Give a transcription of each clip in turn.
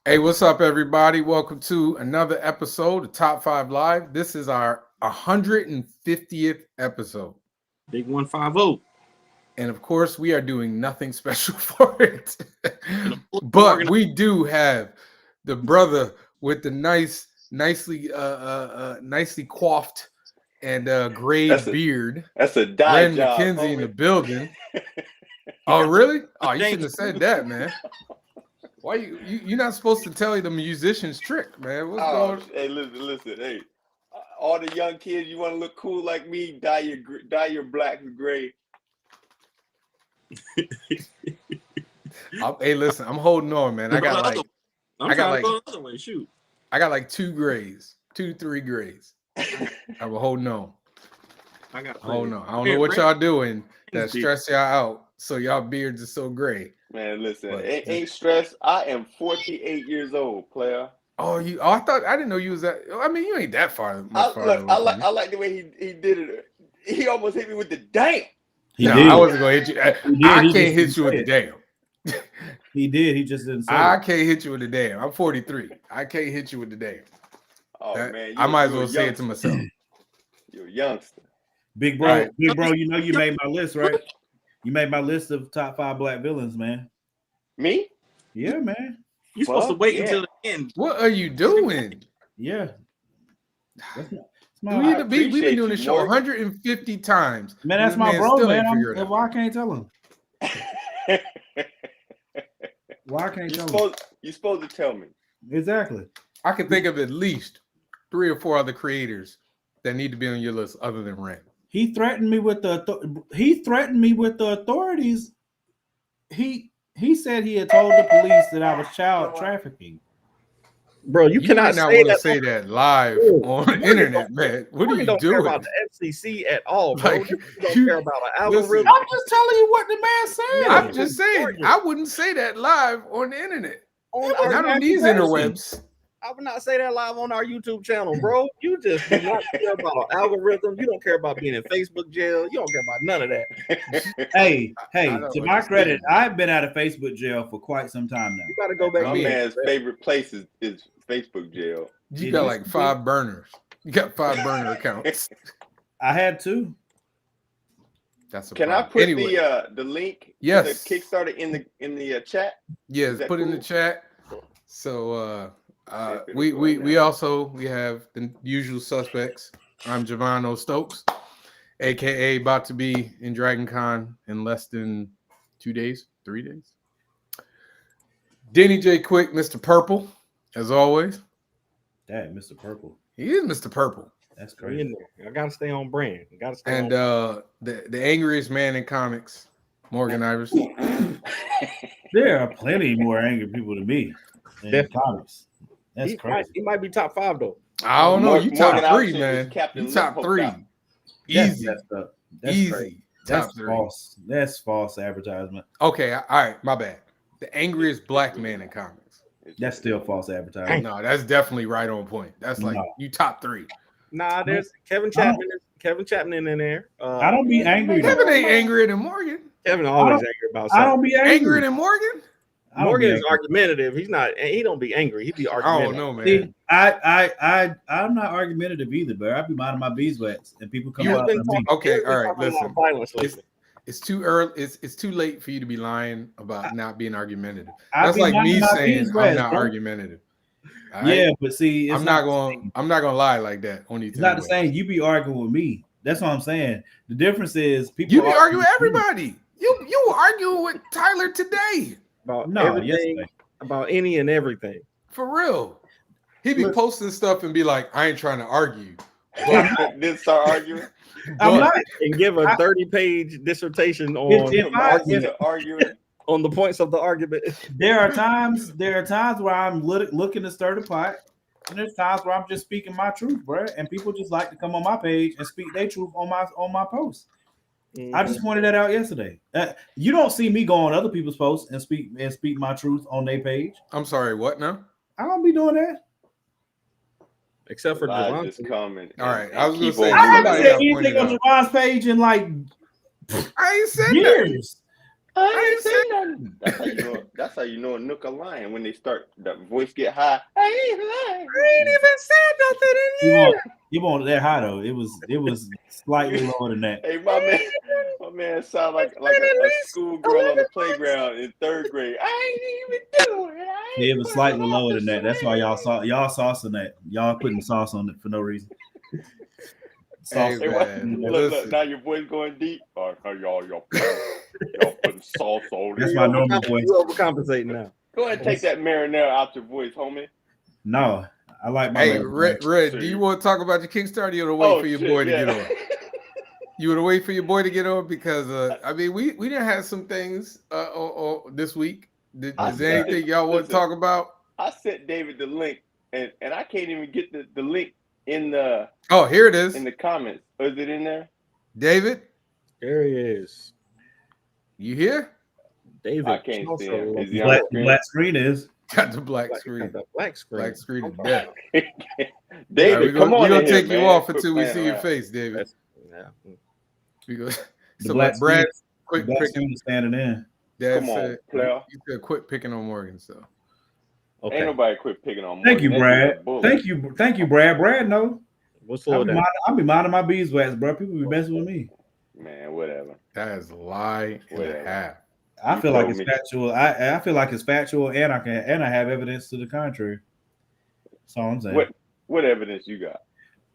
Hey, what's up, everybody? Welcome to another episode of Top 5 Live. This is our 150th episode. Big 150. And of course, we are doing nothing special for it. And of course, But we do have the brother with the nicely coiffed and gray beard. That's a dye Ren job, McKinzie in homie. the building. Oh, really? Oh, you shouldn't have said that, man. Why you're not supposed to tell you the musician's trick, man? What's going on? Hey, listen. Hey, all the young kids, you want to look cool like me? Dye your blacks gray. Hey, listen, I'm holding on, man. I got like 2 grays, 3 grays. I'm holding on. I don't know what y'all doing that stress y'all out, so y'all beards are so gray. Man, listen, it ain't stress. I am 48 years old, player. Oh, I didn't know you was that. I mean, you ain't that far. I like the way he did it. He almost hit me with the damn. I wasn't gonna hit you. I can't hit you with the damn. He did. He just didn't say I can't hit you with the damn. I'm 43. I can't hit you with the damn. Oh man, I might as well say it to myself. You're a youngster. Big bro, you know you made my list, right? You made my list of top 5 black villains, man. Me? Yeah, man. You're supposed to wait until the end. What are you doing? Yeah. We've been doing this show 150 times. Man, that's my bro, man. Why I can't tell him? Why I can't tell him? You're supposed to tell me. Exactly. I can think of at least 3 or 4 other creators that need to be on your list other than Ren. He threatened me with the authorities. He said he had told the police that I was child trafficking. Bro, you cannot say that live on the internet, man. What are you doing? Care about the FCC at all, bro. Like, you don't care about an algorithm. I'm just telling you what the man said. I'm just saying, I wouldn't say that live on the internet. Not on these interwebs. I would not say that live on our YouTube channel, bro. You just do not care about an algorithm. You don't care about being in Facebook jail. You don't care about none of that. Hey, to my credit, I've been out of Facebook jail for quite some time now. You got to go back. My man's favorite place is Facebook jail. You got like 5 burners. You got 5 burner accounts. I had 2. That's a Can problem. I put anyway, the link yes. to the Kickstarter in the chat? Yes, put in the chat. So we also have the usual suspects. I'm Javano Stokes, aka about to be in Dragon Con in less than 3 days. Denny J Quick, Mr. Purple, as always. Dang, Mr. Purple. He is Mr. Purple. That's crazy. I gotta stay on brand. The angriest man in comics, Morgan Iverson. There are plenty more angry people than me in comics. That's crazy. He might be top 5 though. I don't know. You top 3, man. Captain You top 3. Easy. That's Easy. crazy. Top That's 3. false. That's false advertisement. Okay, all right, my bad. The angriest black man in comics. That's still false advertisement. No, that's definitely right on point. That's like you top 3. Nah, there's Kevin Chapman in there. I don't be angry. Kevin ain't angrier than Morgan. Kevin always angry about something. I don't be angry. Angrier than Morgan? Morgan is argumentative. He's not. He don't be angry. He be argumentative. I don't know, man. See, I'm not argumentative either, but I be minding my beeswax, and people come out. Okay, all right. Listen, it's too early. It's too late for you to be lying about not being argumentative. That's like me saying I'm not argumentative. Right? Yeah, but see, I'm not gonna lie like that on these. It's not the same. You be arguing with me. That's what I'm saying. The difference is people. You be arguing with everybody. You were arguing with Tyler today. About everything, about any and everything. For real. He be posting stuff and be like, I ain't trying to argue. But then start arguing. I'm not. And give a 30-page dissertation on arguing. On the points of the argument. There are times where I'm looking to stir the pot, and there's times where I'm just speaking my truth, bro. And people just like to come on my page and speak their truth on my post. Mm-hmm. I just pointed that out yesterday. You don't see me go on other people's posts and speak my truth on their page. I'm sorry, what now? I don't be doing that. Except for Javon. All right, I was gonna say I haven't said anything on Javon's page in like I ain't said years. I ain't saying nothing. That's That's how you know a nook a lion when they start the voice get high. I ain't lying. I ain't even said nothing in here. You won't that high though. It was slightly lower than that. Hey, my man sound like a schoolgirl on the playground in 3rd grade. I ain't even doing it. Yeah, it was slightly lower than that. That's why y'all saucing that. Y'all putting sauce on it for no reason. Sauce. Hey, look, now your voice going deep. Y'all putting sauce on it. That's my normal voice. You overcompensating now. Go ahead and take that marinara out your voice, homie. No, I like my. Hey, Red, do you want to talk about your Kickstarter? You want to wait for your boy to get on? You want to wait for your boy to get on because I mean we didn't have some things this week. Is there anything y'all want to talk about? I sent David the link, and I can't even get the link in the. Oh, here it is in the comments. Is it in there, David? There he is. You here? David. I can't see him. Is he black, on the screen? black screen is. Got the black screen. The black screen. Black screen of death. David, come on. We're gonna in take here, you man. off until we see your face, David. Yeah. So like Brad, quick black pick. screen is standing in. Dad Come on, said, player. you said quit picking on Morgan. So Okay. Ain't nobody quit picking on. Thank you, Morgan. Brad. Thank you, Brad. Brad, no. What's I'll slow down? be minding my beeswax, bro. People be messing with me. Man, whatever. that is a lie and a half. I You feel like told it's me. factual. I feel like it's factual, and I have evidence to the contrary. That's all I'm saying. What evidence you got?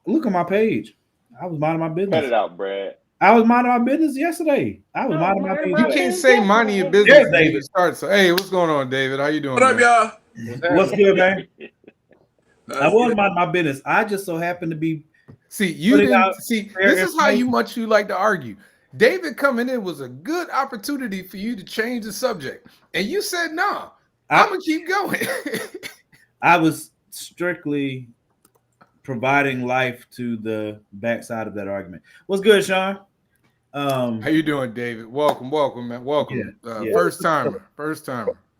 Look at my page. I was minding my business. Cut it out, Brad. I was minding my business yesterday. I was minding my You business. can't say minding your business Yes, until you David. start. So hey, what's going on, David? How you doing? What up, man? y'all? What's good, man? I was minding my business. I just so happened to be. See, you Putting didn't out see. fair This is how information. much you like to argue. David coming in was a good opportunity for you to change the subject, and you said no. I'm gonna keep going. I was strictly providing life to the backside of that argument. What's good, Sean? How you doing, David? Welcome, man. Welcome. Yeah. First timer.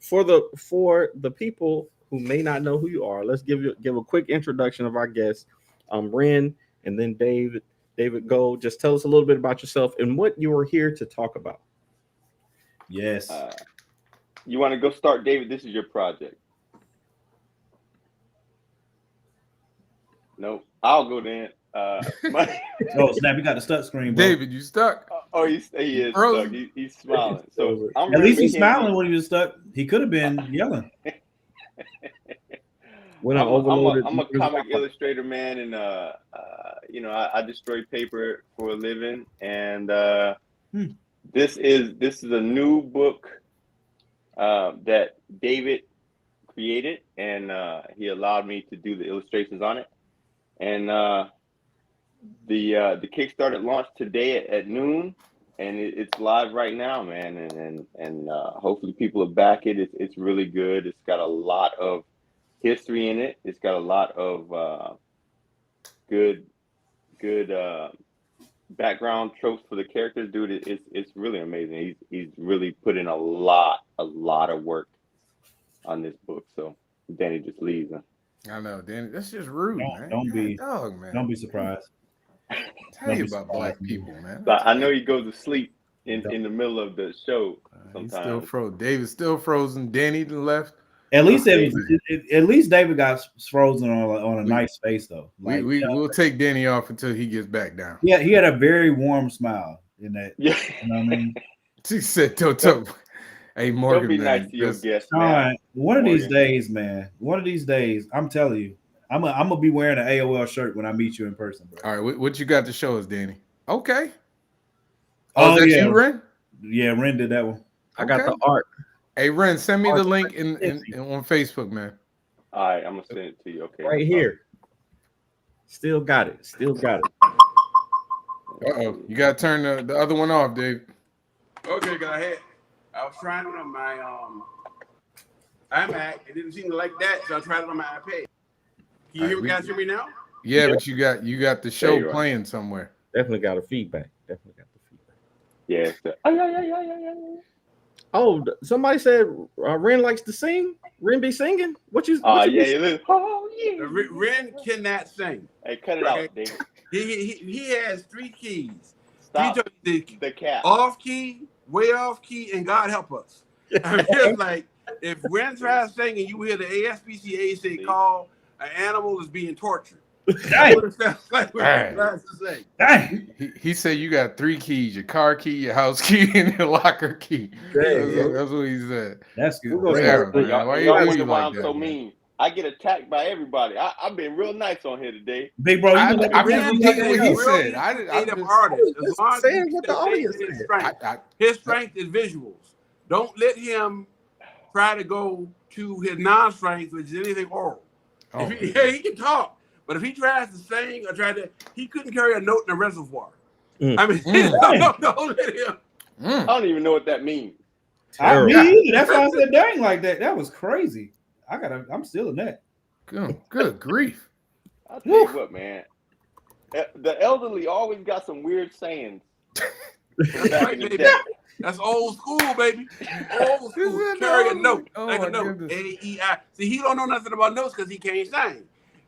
For the people who may not know who you are, let's give a quick introduction of our guests. Ren, and then David. David, go. Just tell us a little bit about yourself and what you are here to talk about. Yes. You want to go start, David? This is your project. Nope. I'll go then. Oh snap! You got the stuck screen, bro. David, you stuck? Oh, he is stuck. He's smiling. So I'm At least Ren he's smiling McKinzie. when he was stuck. He could have been yelling. When I overloaded, I'm a comic illustrator, man, and I destroy paper for a living, and this is a new book that David created, and he allowed me to do the illustrations on it, and the Kickstarter launched today at noon, and it's live right now, man, and hopefully people will back it. It's really good. It's got a lot of history in it. It's got a lot of good background tropes for the characters, dude. It's really amazing. He's really put in a lot of work on this book. So Danny just leaves. Huh? I know, Danny. That's just rude, man. Don't be dog, man. Don't be surprised. Tell you about black people, man. So I know he goes to sleep in the middle of the show. He's Sometimes still frozen. David's still frozen. Danny left. At least David got frozen on a nice face though. Like, we'll take Danny off until he gets back down. Yeah, he had a very warm smile in that. Yeah. You know what I mean? She said, "Don't." Hey, Morgan, Don't be man, nice to your guests, Sean, man. one of these days, I'm telling you, I'm gonna be wearing an AOL shirt when I meet you in person, bro. All right, what you got to show us, Danny? Okay. Oh, is that yeah. you, Ren? Yeah, Ren did that one. I got the art. Hey, Ren, send me the link in on Facebook, man. All right, I'm gonna send it to you. Okay. Right here. Still got it. Uh-oh. You got to turn the other one off, Dave. Okay, go ahead. I was trying it on my iMac. It didn't seem to like that, so I tried it on my iPad. Can you guys hear me now? Yeah, but you got the show playing somewhere. Definitely got a feedback. Yeah. Oh, somebody said Ren likes to sing. Ren be singing. What you? Oh yeah. Ren cannot sing. Hey, cut it out, David. He has 3 keys. Stop the cat. off key, way off key, and God help us. I'm just like if Ren tries saying and you hear the ASPCA say call an animal is being tortured. That's what it sounds like what Ren tries to say. He said you got 3 keys: your car key, your house key, and your locker key. That's what he said. That's good. Y'all wonder why I'm so mean. I get attacked by everybody. I've been real nice on here today. Big bro, I'm just repeating what he said. I'm just saying what the audience said. His strength is visuals. Don't let him try to go to his non-strength, which is anything oral. He can talk, but if he tries to sing or he couldn't carry a note in a reservoir. I mean, don't let him. I don't even know what that means. Me either. That's why I said dang like that. That was crazy. I'm still in that. Good grief. I'll tell you what, man. The elderly always got some weird sayings. That's old school, baby. Old school. Carry a note. Like a note. A-E-I. See, he don't know nothing about notes because he can't sing.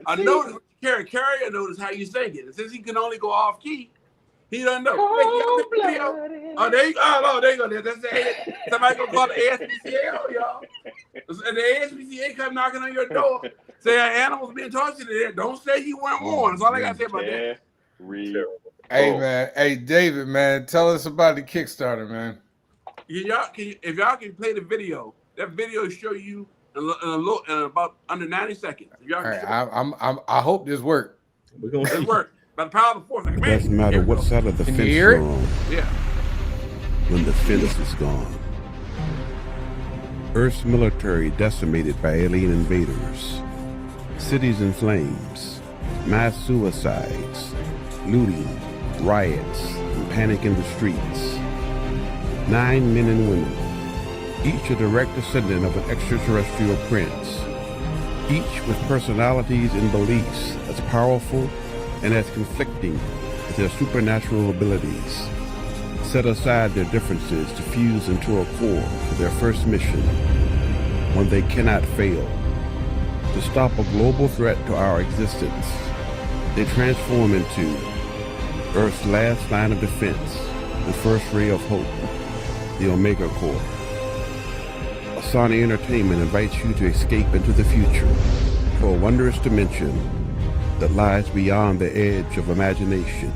A note is carry a note is how you sing it. And since he can only go off key, he doesn't know. Oh, there you go. There you go. That's it. Somebody gonna call the ASPCA on y'all. And the ASPCA come knocking on your door. Say animals being tortured there. Don't say you weren't warned. That's all I gotta say about that. Hey man, hey David, man, tell us about the Kickstarter, man. If y'all can play the video, that video will show you in about under 90 seconds. If y'all can I hope this works. We're gonna see. Work. By the power of the force. It doesn't matter what side of the fence you're on. Yeah. When the fence is gone. Earth's military decimated by alien invaders. Cities in flames. Mass suicides. Looting. Riots. And panic in the streets. 9 men and women. Each a direct descendant of an extraterrestrial prince. Each with personalities and beliefs as powerful and as conflicting as their supernatural abilities, set aside their differences to fuse into a core for their first mission, one they cannot fail. To stop a global threat to our existence, they transform into Earth's last line of defense, the first ray of hope, the Omega Core. Asani Entertainment invites you to escape into the future to a wondrous dimension that lies beyond the edge of imagination.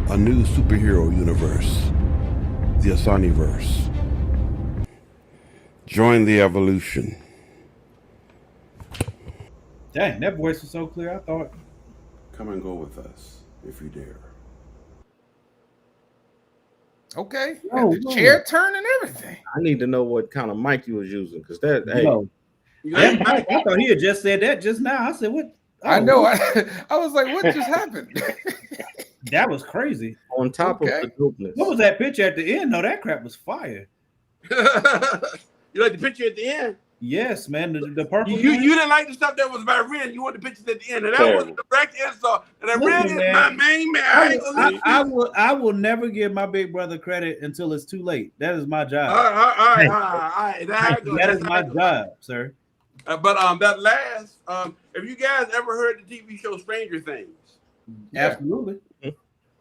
A new superhero universe, the Asaniverse. Join the evolution. Dang, that voice was so clear. I thought. Come and go with us, if you dare. Okay, the chair turn and everything. I need to know what kind of mic you was using, because that. I thought he had just said that just now. I said, "What?" Oh, I know. I was like, "What just happened?" That was crazy. On top of the dopeness. What was that picture at the end? No, that crap was fire. You like the picture at the end? Yes, man. The purple. You didn't like the stuff that was by Ren. You want the pictures at the end, and that was the correct answer. And Ren is my main man. I will never give my big brother credit until it's too late. That is my job. All right. That is my job, sir. But that last, have you guys ever heard the TV show Stranger Things? Absolutely.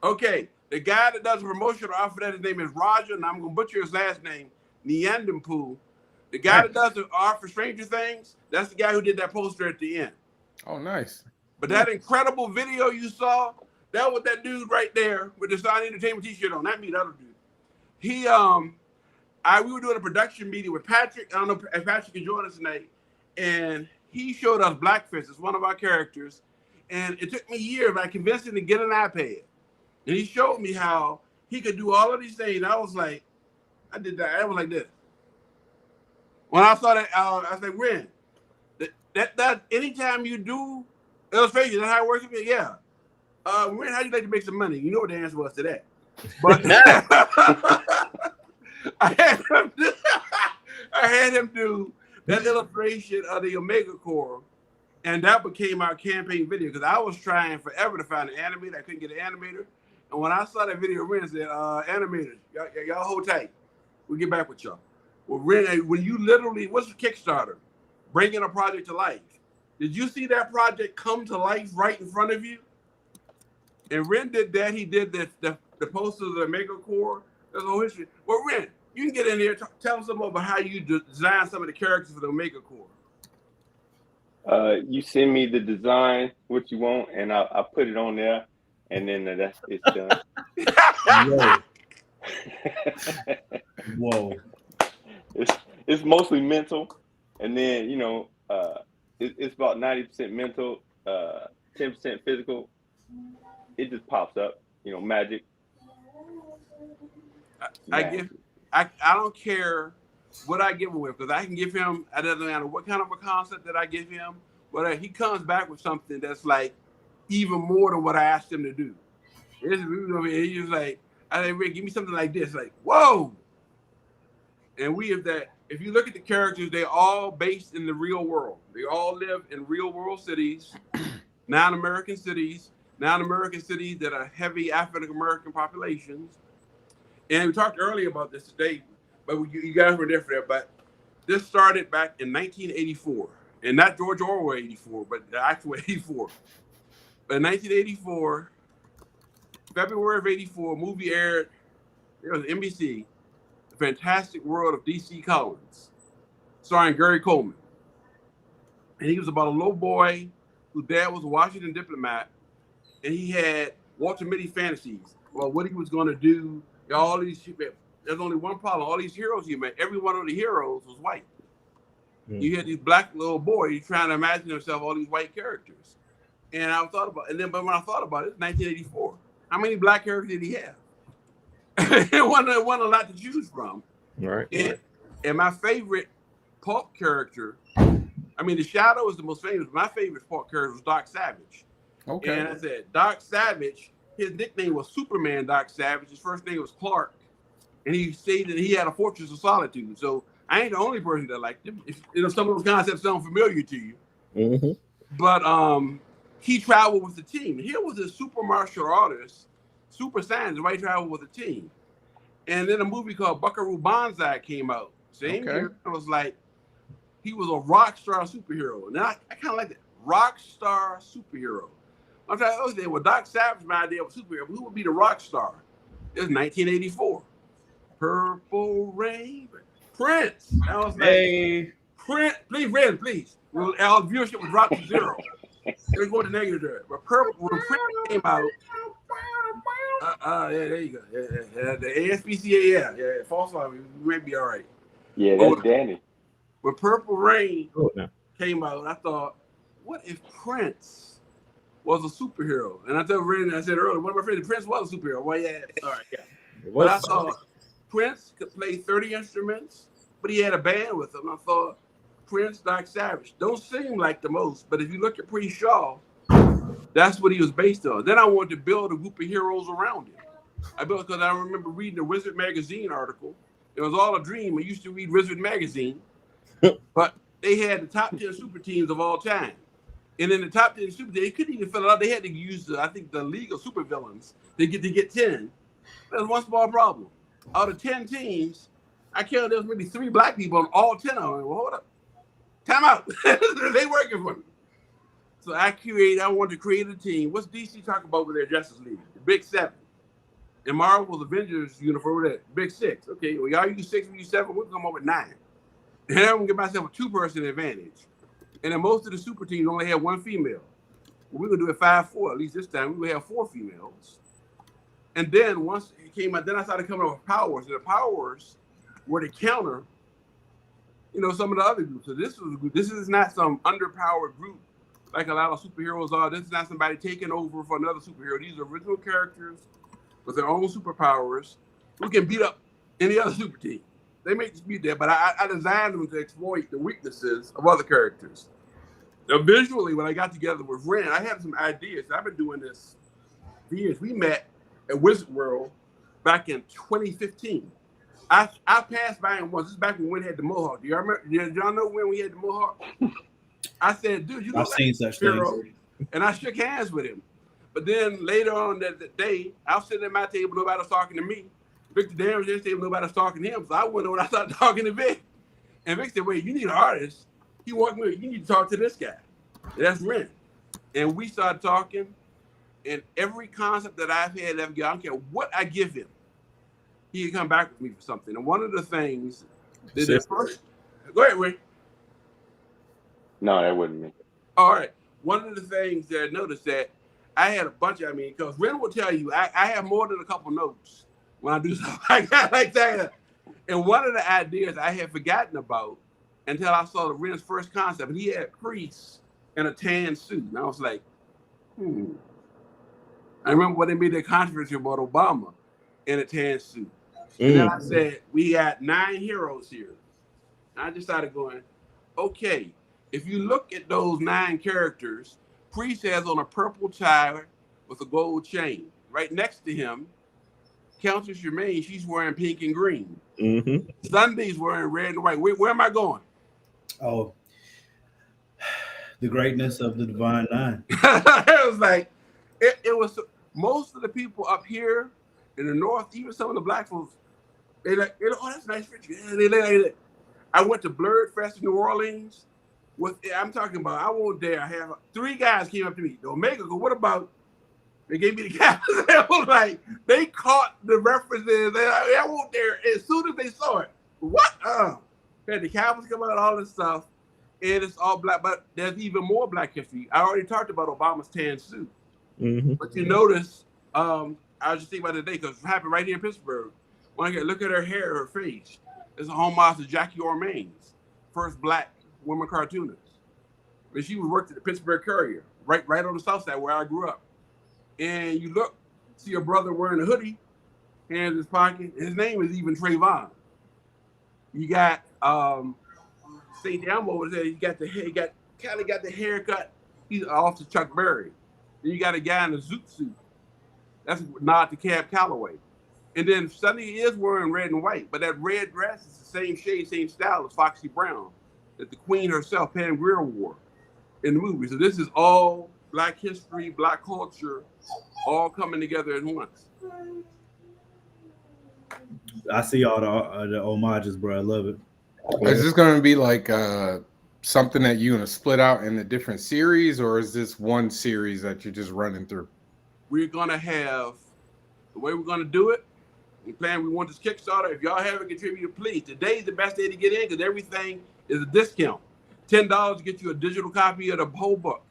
Okay, the guy that does the promotional offer that, his name is Roger, and I'm gonna butcher his last name, Neanderthal. The guy that does the art for Stranger Things, that's the guy who did that poster at the end. Oh, nice. But that incredible video you saw, that was that dude right there with the Asani Entertainment t-shirt on. Not me, the other dude. We were doing a production meeting with Patrick. I don't know if Patrick can join us tonight. And he showed us Blackfish as one of our characters. And it took me years, but I convinced him to get an iPad. And he showed me how he could do all of these things. I was like, I did that. I was like this. When I saw that, I said, Ren, that anytime you do illustration, that's how it works with me? Yeah. Ren, how do you like to make some money? You know what the answer was to that. But I had him do that illustration of the Omega Core, and that became our campaign video because I was trying forever to find an animator. I couldn't get an animator. And when I saw that video, Ren said, animators, y'all hold tight. We'll get back with y'all. Well, Ren, when you literally, what's the Kickstarter? Bringing a project to life. Did you see that project come to life right in front of you? And Ren did that. He did the poster of the Omega Core. There's no history. Well, Ren, You can get in there. Tell us some about how you design some of the characters for the Omega Corps. You send me the design, what you want, and I put it on there, and then it's done. Whoa. It's mostly mental, and then it's about 90% mental, 10% physical. It just pops up, magic. I don't care what I give him with, because I can give him, it doesn't matter what kind of a concept that I give him, but he comes back with something that's like even more than what I asked him to do. He's just like, I say, Rick, give me something like this, like, whoa. And if you look at the characters, they're all based in the real world. They all live in real world cities, non-American cities that are heavy African American populations. And we talked earlier about this today, but you guys were there for that. But this started back in 1984, and not George Orwell 84, but the actual 84. But in 1984, February of 84, a movie aired. It was NBC, The Fantastic World of D.C. Collins, starring Gary Coleman. And he was about a little boy whose dad was a Washington diplomat, and he had Walter Mitty fantasies about what he was going to do. All these, there's only one problem. All these heroes he met, every one of the heroes was white. Mm-hmm. You had these black little boys trying to imagine himself all these white characters. And I thought about it. But when I thought about it, 1984. How many black characters did he have? It wasn't a lot to choose from. Right. And my favorite pulp character, the Shadow is the most famous. My favorite pulp character was Doc Savage. Okay. And I said, Doc Savage, his nickname was Superman Doc Savage. His first name was Clark. And he stated he had a Fortress of Solitude. So I ain't the only person that liked him. Some of those concepts sound familiar to you. Mm-hmm. But he traveled with the team. Here was a super martial artist, super scientist, right? Traveled with a team. And then a movie called Buckaroo Banzai came out. Same year. It was like, he was a rock star superhero. And I kind of like that. Rock star superhero. I'm trying to say, well, Doc Savage, my idea of a superhero, who would be the rock star? It was 1984. Purple Rain. Prince. I was like, hey. Prince, please. Well, our viewership was dropped to 0. Let's go to negative there. But when Prince came out, yeah, there you go. Yeah. The ASPCA, yeah. False alarm, we may be all right. Yeah, that's Danny. When Purple Rain came out, I thought, what if Prince was a superhero? And I told Ren, I said earlier, one of my friends, Prince was a superhero. Well, yeah, all right, yeah. But I thought Prince could play 30 instruments, but he had a band with him. I thought Prince, Doc Savage, don't seem like the most, but if you look at Priest Shaw, that's what he was based on. Then I wanted to build a group of heroes around him. Because I remember reading a Wizard magazine article. It was all a dream. I used to read Wizard magazine, but they had the top 10 super teams of all time. And in the top 10 super teams, they couldn't even fill it out. They had to use, the League of Supervillains to get 10. There's one small problem. Out of 10 teams, I counted there was maybe 3 black people on all 10 of them. Well, hold up. Time out. They working for me. So I wanted to create a team. What's DC talking about with their Justice League? The Big 7. And Marvel's Avengers universe, that Big 6. Okay, well, y'all use 6, we use 7, we'll come up with 9. And I'm gonna give myself a 2-person advantage. And then most of the super teams only have 1 female. Well, we're gonna do it 5-4. At least this time, we will have 4 females. And then once it came out, then I started coming up with powers. And the powers were to counter, some of the other groups. So this is not some underpowered group like a lot of superheroes are. This is not somebody taking over for another superhero. These are original characters with their own superpowers who can beat up any other super team. They may just be there, but I designed them to exploit the weaknesses of other characters. Now, visually, when I got together with Ren, I had some ideas. I've been doing this for years. We met at Wizard World back in 2015. I passed by him once. This is back when Wynn had the Mohawk. Do y'all remember? Did y'all know when we had the Mohawk? I said, dude, you look like a hero. And I shook hands with him. But then later on that day, I was sitting at my table, nobody was talking to me. Victor Dan was at his table, nobody was talking to him. So I went over and I started talking to Vic. And Vic said, wait, you need an artist. He walked me, you need to talk to this guy. And that's Ren. And we started talking. And every concept that I've had, I don't care what I give him, he could come back with me for something. And one of the things that first, go ahead, Ray. No, that wasn't me. All right. One of the things that I noticed that I had a bunch of, because Ren will tell you, I have more than a couple notes when I do stuff like that. And one of the ideas I had forgotten about until I saw the Ren's first concept, and he had priests in a tan suit. And I was like, I remember when they made that controversy about Obama in a tan suit. And then I said, we got 9 heroes here. And I just started going, okay, if you look at those 9 characters, Priest has on a purple tie with a gold chain. Right next to him, Countess Germaine, she's wearing pink and green. Sunday's wearing red and white. Where am I going? Oh, the greatness of the Divine Nine. It was like, it was most of the people up here in the North, even some of the black folks, they like, oh, that's nice picture. I went to Blurred Fest in New Orleans. I'm talking about, I won't dare have 3 guys came up to me. The Omega, what about? They gave me the caps. I was like, they caught the references. I won't dare. As soon as they saw it, what? Had the Cowboys come out, all this stuff, and it's all black. But there's even more Black history. I already talked about Obama's tan suit, but you notice, I was just thinking about it today because it happened right here in Pittsburgh. When I look at her hair, her face, it's a homage to Jackie Ormains, first Black woman cartoonist. But she worked at the Pittsburgh Courier, right on the south side where I grew up. And you look, see a brother wearing a hoodie, hands in his pocket. His name is even Trayvon. You got St. Elmo over there. He got the haircut. He's off to Chuck Berry. Then you got a guy in a zoot suit. That's a nod to Cab Calloway. And then Sonny is wearing red and white, but that red dress is the same shade, same style as Foxy Brown that the Queen herself, Pam Grier, wore in the movie. So this is all Black history, Black culture, all coming together at once. I see all the homages, bro. I love it. Is this going to be like something that you're going to split out in a different series, or is this one series that you're just running through? We're going to have, the way we're going to do it, we want this Kickstarter. If y'all haven't contributed, please. Today's the best day to get in because everything is a discount. $10 to get you a digital copy of the whole book.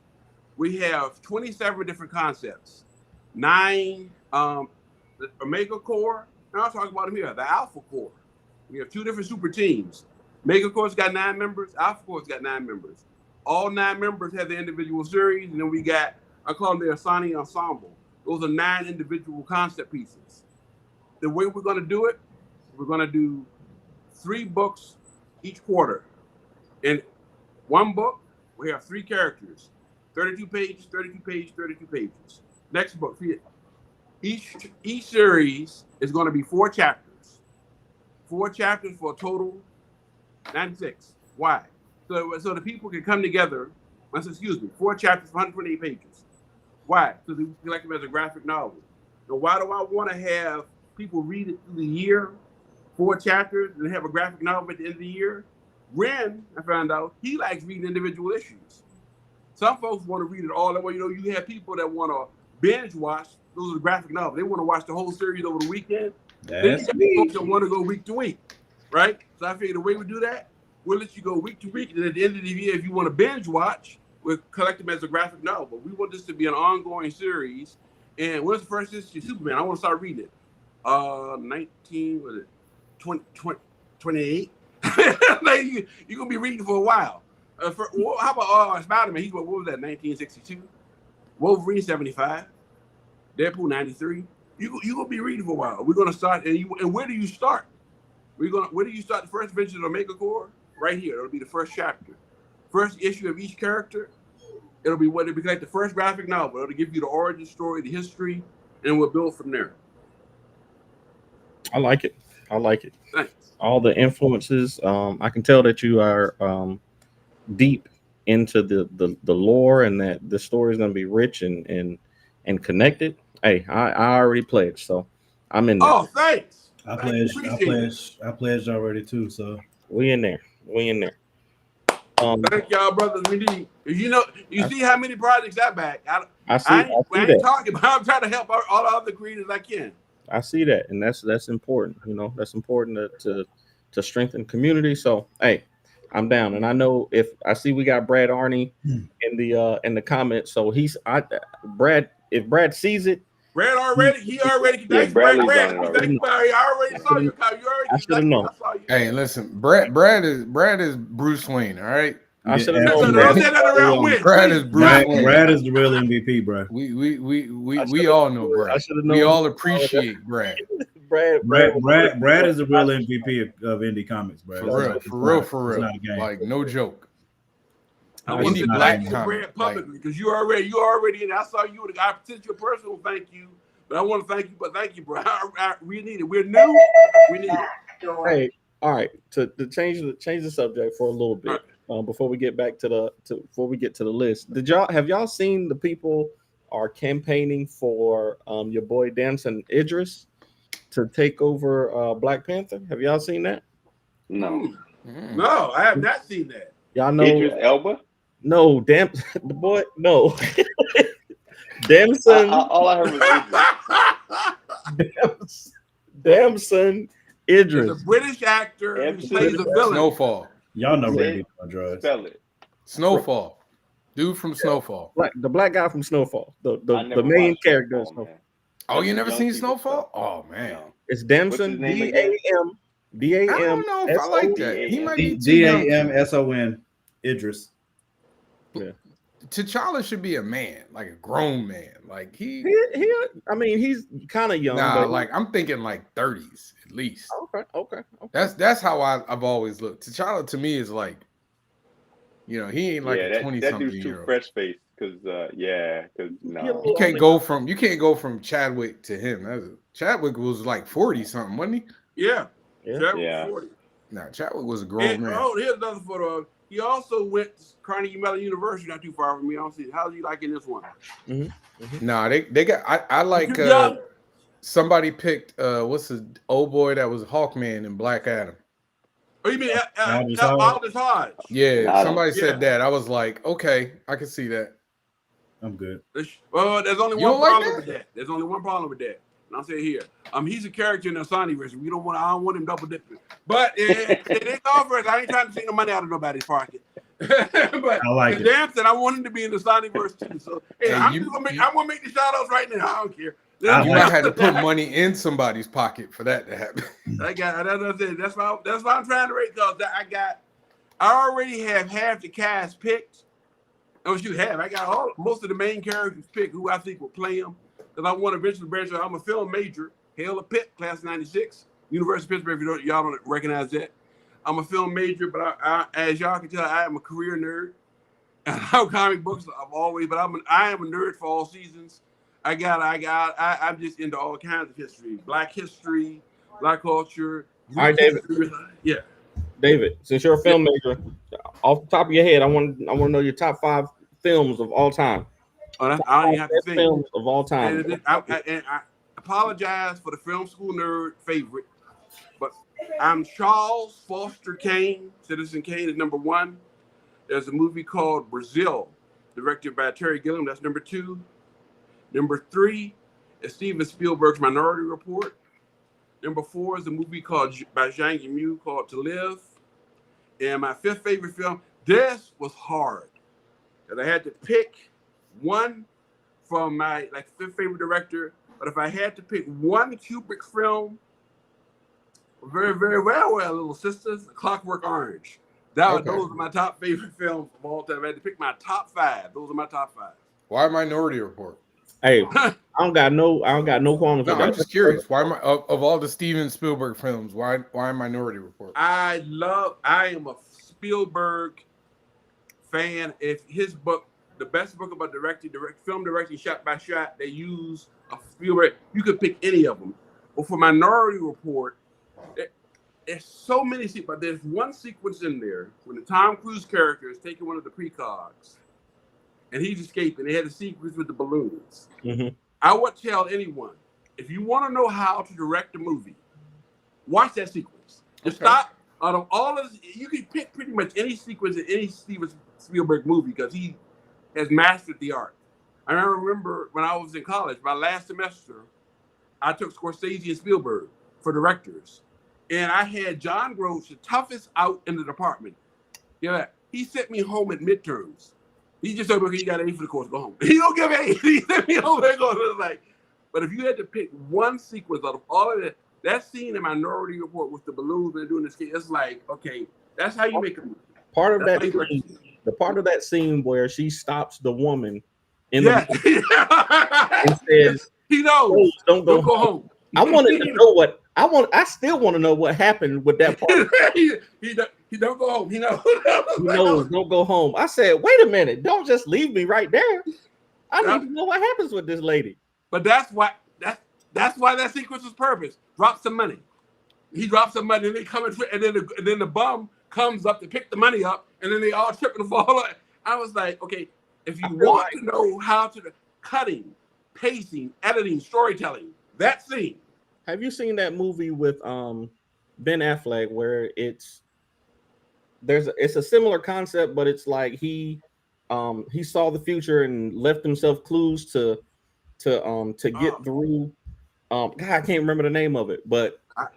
We have 27 different concepts. 9 the Omega Core. Now I'll talk about them here. The Alpha Core. We have 2 different super teams. Omega Core's got 9 members. Alpha Core's got 9 members. All 9 members have their individual series, and then we got, I call them the Asani Ensemble. Those are 9 individual concept pieces. The way we're going to do it, we're going to do 3 books each quarter. In one book, we have 3 characters, 32 pages, 32 pages, 32 pages. Next book, each series is going to be 4 chapters. 4 chapters for a total 96. Why? So the people can come together. 4 chapters for 128 pages. Why? So they like them as a graphic novel. So why do I want to have people read it through the year, 4 chapters, and have a graphic novel at the end of the year? Ren, I found out, he likes reading individual issues. Some folks want to read it all the way. You have people that want to binge watch. Those are the graphic novels. They want to watch the whole series over the weekend. That's me. Folks that want to go week to week, right? So I figured the way we do that, we'll let you go week to week. And at the end of the year, if you want to binge watch, we'll collect them as a graphic novel. We want this to be an ongoing series. And when's the first issue of Superman? I want to start reading it. 28. Like you're going to be reading for a while. How about Spider-Man? What was that, 1962? Wolverine, 75. Deadpool, 93. You're going to be reading for a while. We're going to start. And where do you start? Where do you start the first adventure of Omega Core? Right here. It'll be the first chapter. First issue of each character. It'll be like the first graphic novel. It'll give you the origin story, the history, and we'll build from there. I like it. Thanks. All the influences. I can tell that you are deep into the lore, and that the story is going to be rich and connected. Hey, I already pledged, so I'm in there. Oh, thanks. I pledged already too. So We in there. Thank y'all, brothers. We need. You see how many projects I back. I ain't talking, but I'm trying to help all the other creators I can. I see that, and that's important. You know, that's important to strengthen community. So, hey, I'm down, and I know if I see we got Brad Arney in the comments. So Brad. If Brad sees it, Brad already. He already. Yeah, Thanks, Brad. Bradley's Brad. on it Thank you, Barry. I already saw your comment. You already. I should have known. I saw you. Hey, listen, Brad is Bruce Wayne. All right. I should have Don't known. say that around with. Brad is Bruce Wayne. Brad is the real MVP, bro. We all know Brad. We all appreciate Brad. Brad is the real MVP of indie comics, bro. For real. Like no joke. I want Indie to black thank you, comic, Brad, publicly because you already in. I saw you. I sent you a personal thank you, but I want to thank you. But thank you, bro. We need it. We're new. We need it. Hey, all right. To change the subject for a little bit before we get back to the list. Have y'all seen the people are campaigning for your boy Damson Idris to take over Black Panther? Have y'all seen that? No. No, I have not seen that. Y'all know Idris Elba? No, the boy. No, Damson. All I heard was Damson Idris. He's a British actor who plays a villain. Snowfall. Y'all know Randy on drugs. Spell it. Snowfall. Dude from Snowfall. The black guy from Snowfall. The never main watched character. Snowfall, Of Snowfall. man. Oh, you never Young seen people Snowfall? stuff. Oh man. No. It's Damson. What's his name again? DAM. I don't know if I like that. He might be too young. DAMSON Idris. T'Challa should be a man, like a grown man. Like he I mean, he's kind of young. nah, but like I'm thinking like 30s at least. Okay. That's how I've always looked. T'Challa to me is like, he ain't like a 20 that something dude's year too old. fresh faced because no. You can't go from Chadwick to him. Chadwick was like 40 something, wasn't he? Yeah. Yeah. 40. No, Chadwick was a grown man. Oh, here's another photo. He also went to Carnegie Mellon University, not too far from me. I don't see it. How's he liking this one? Nah, they got. I like. Somebody picked. What's his old boy that was Hawkman in Black Adam? Oh, you mean Aldous Aldous Hodge? Yeah, somebody said that. I was like, okay, I can see that. I'm good. Well, there's only You one don't like problem that? with that. There's only one problem with that. And I'll say it here. He's a character in the Sony version. I don't want him double dipping. But it offers. I ain't trying to take no money out of nobody's pocket. But I like it. Damson, I want him to be in the Sony verse too. So hey, I'm gonna make the shout outs right now. I don't care. You might have to put money in somebody's pocket for that to happen. That's why I'm trying to rate because I already have half the cast picked. Oh, I got most of the main characters picked who I think will play them. Because I want to eventually branch out. I'm a film major, Hail of Pitt, class of 96, University of Pittsburgh. If y'all don't recognize that, I'm a film major, but I as y'all can tell, I am a career nerd. And I love comic books. I've always, but I am a nerd for all seasons. I'm just into all kinds of history, Black history, Black culture. All right, David. Yeah, David. Since you're a film major, off the top of your head, I want to know your top 5 films of all time. I don't even have to think. Films of all time. And I apologize for the film school nerd favorite, but I'm Charles Foster Kane. Citizen Kane is number 1. There's a movie called Brazil, directed by Terry Gilliam. That's number 2. Number 3 is Steven Spielberg's Minority Report. Number 4 is a movie by Zhang Yimou called To Live. And my 5th favorite film, this was hard, because I had to pick one from my 5th favorite director. But if I had to pick one Kubrick film, very, very well, Little Sisters, Clockwork Orange. Those are my top favorite films of all time. I had to pick my top 5. Those are my top 5. Why Minority Report? Hey, I don't got no qualms. No, I'm just curious. Why of all the Steven Spielberg films, why Minority Report? I am a Spielberg fan. If his book, the best book about film directing shot by shot, they use a Spielberg. You could pick any of them. But for Minority Report, there's so many sequences, but there's one sequence in there when the Tom Cruise character is taking one of the precogs and he's escaping. They had a sequence with the balloons. Mm-hmm. I would tell anyone, if you want to know how to direct a movie, watch that sequence. Just stop. Out of all of this, you can pick pretty much any sequence in any Steven Spielberg movie because he has mastered the art. I remember when I was in college, my last semester, I took Scorsese and Spielberg for directors. And I had John Gross, the toughest out in the department. Yeah, he sent me home at midterms. He just said, okay, you got an A for the course, go home. He don't give an A. He sent me home and go, like, but if you had to pick one sequence out of all of that scene in Minority Report with the balloons and doing this, it's like, okay, that's how you make a movie. Part of that scene, the part of that scene where she stops the woman in Yeah. the and says, he knows. Don't go home. I wanted to know what I still want to know what happened with that part. he don't go home. He knows. He knows, don't go home. I said, wait a minute, don't just leave me right there. I need to know what happens with this lady. But that's why that sequence was purpose. Drop some money. He drops some money, and they come and then the bum comes up to pick the money up, and then they all trip and fall. I was like, okay, if you want to know how to cutting, pacing, editing, storytelling, that scene. Have you seen that movie with Ben Affleck where it's a similar concept, but it's like he saw the future and left himself clues to get through. God, I can't remember the name of it, but I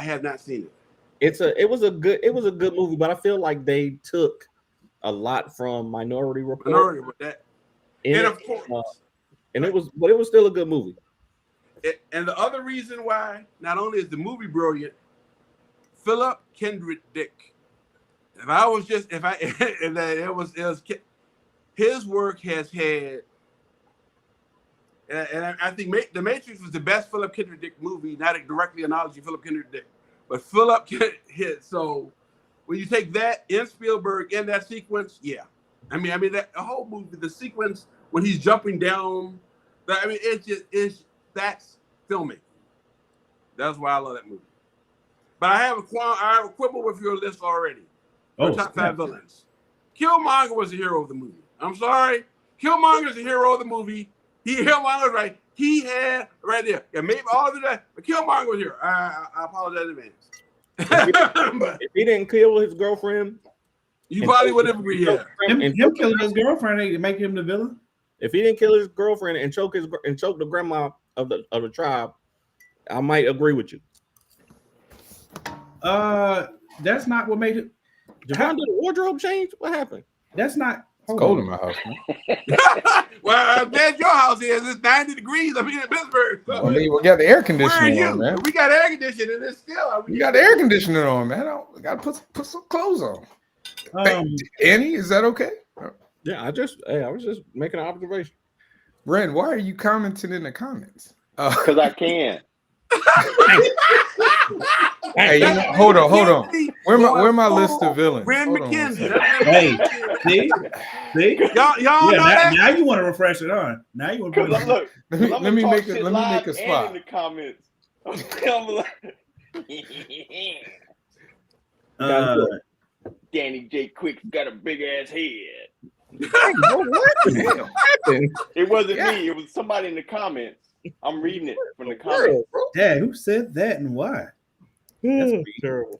have not seen it. It was a good movie, but I feel like they took a lot from Minority Report. And of course, it was still a good movie. And the other reason why, not only is the movie brilliant, Philip Kendrick Dick. His work has had, and I think The Matrix was the best Philip Kendrick Dick movie, not directly acknowledging Philip Kendrick Dick, but Philip hit. So when you take that in Spielberg in that sequence, yeah, I mean that the whole movie, the sequence when he's jumping down, that's filming. That's why I love that movie. But I have a quibble with your list already. Top 5 villains. Killmonger was the hero of the movie. I'm sorry. Killmonger's the hero of the movie. Killmonger's right. He had right there. Yeah, maybe all of that, but Killmonger was here. I apologize in advance. If he didn't kill his girlfriend, you probably would have agreed. Yeah. Him killing his girlfriend ain't make him the villain. If he didn't kill his girlfriend and choke the grandma of the tribe, I might agree with you. That's not what made it. Javon, did the wardrobe change? What happened? That's not. It's cold in my house, man. Well, I'm glad your house is. It's 90 degrees up here in Pittsburgh. So I mean, we got the air where are conditioning you? on, man. We got air conditioning, and it's still. We got the air conditioning on, man. We got to put some clothes on. Annie, is that okay? Yeah, I was just making an observation. Ren, why are you commenting in the comments? Because I can. Hey, hold on. Where my list of villains? Ren McKinzie. Hey, see? Y'all know that? Now you want to refresh it on. Now you want to Look, let me make a spot. In the comments. Danny J. Quick's got a big ass head. What happened? It wasn't me. It was somebody in the comments. I'm reading it from the comments. Dad, who said that and why? That's terrible.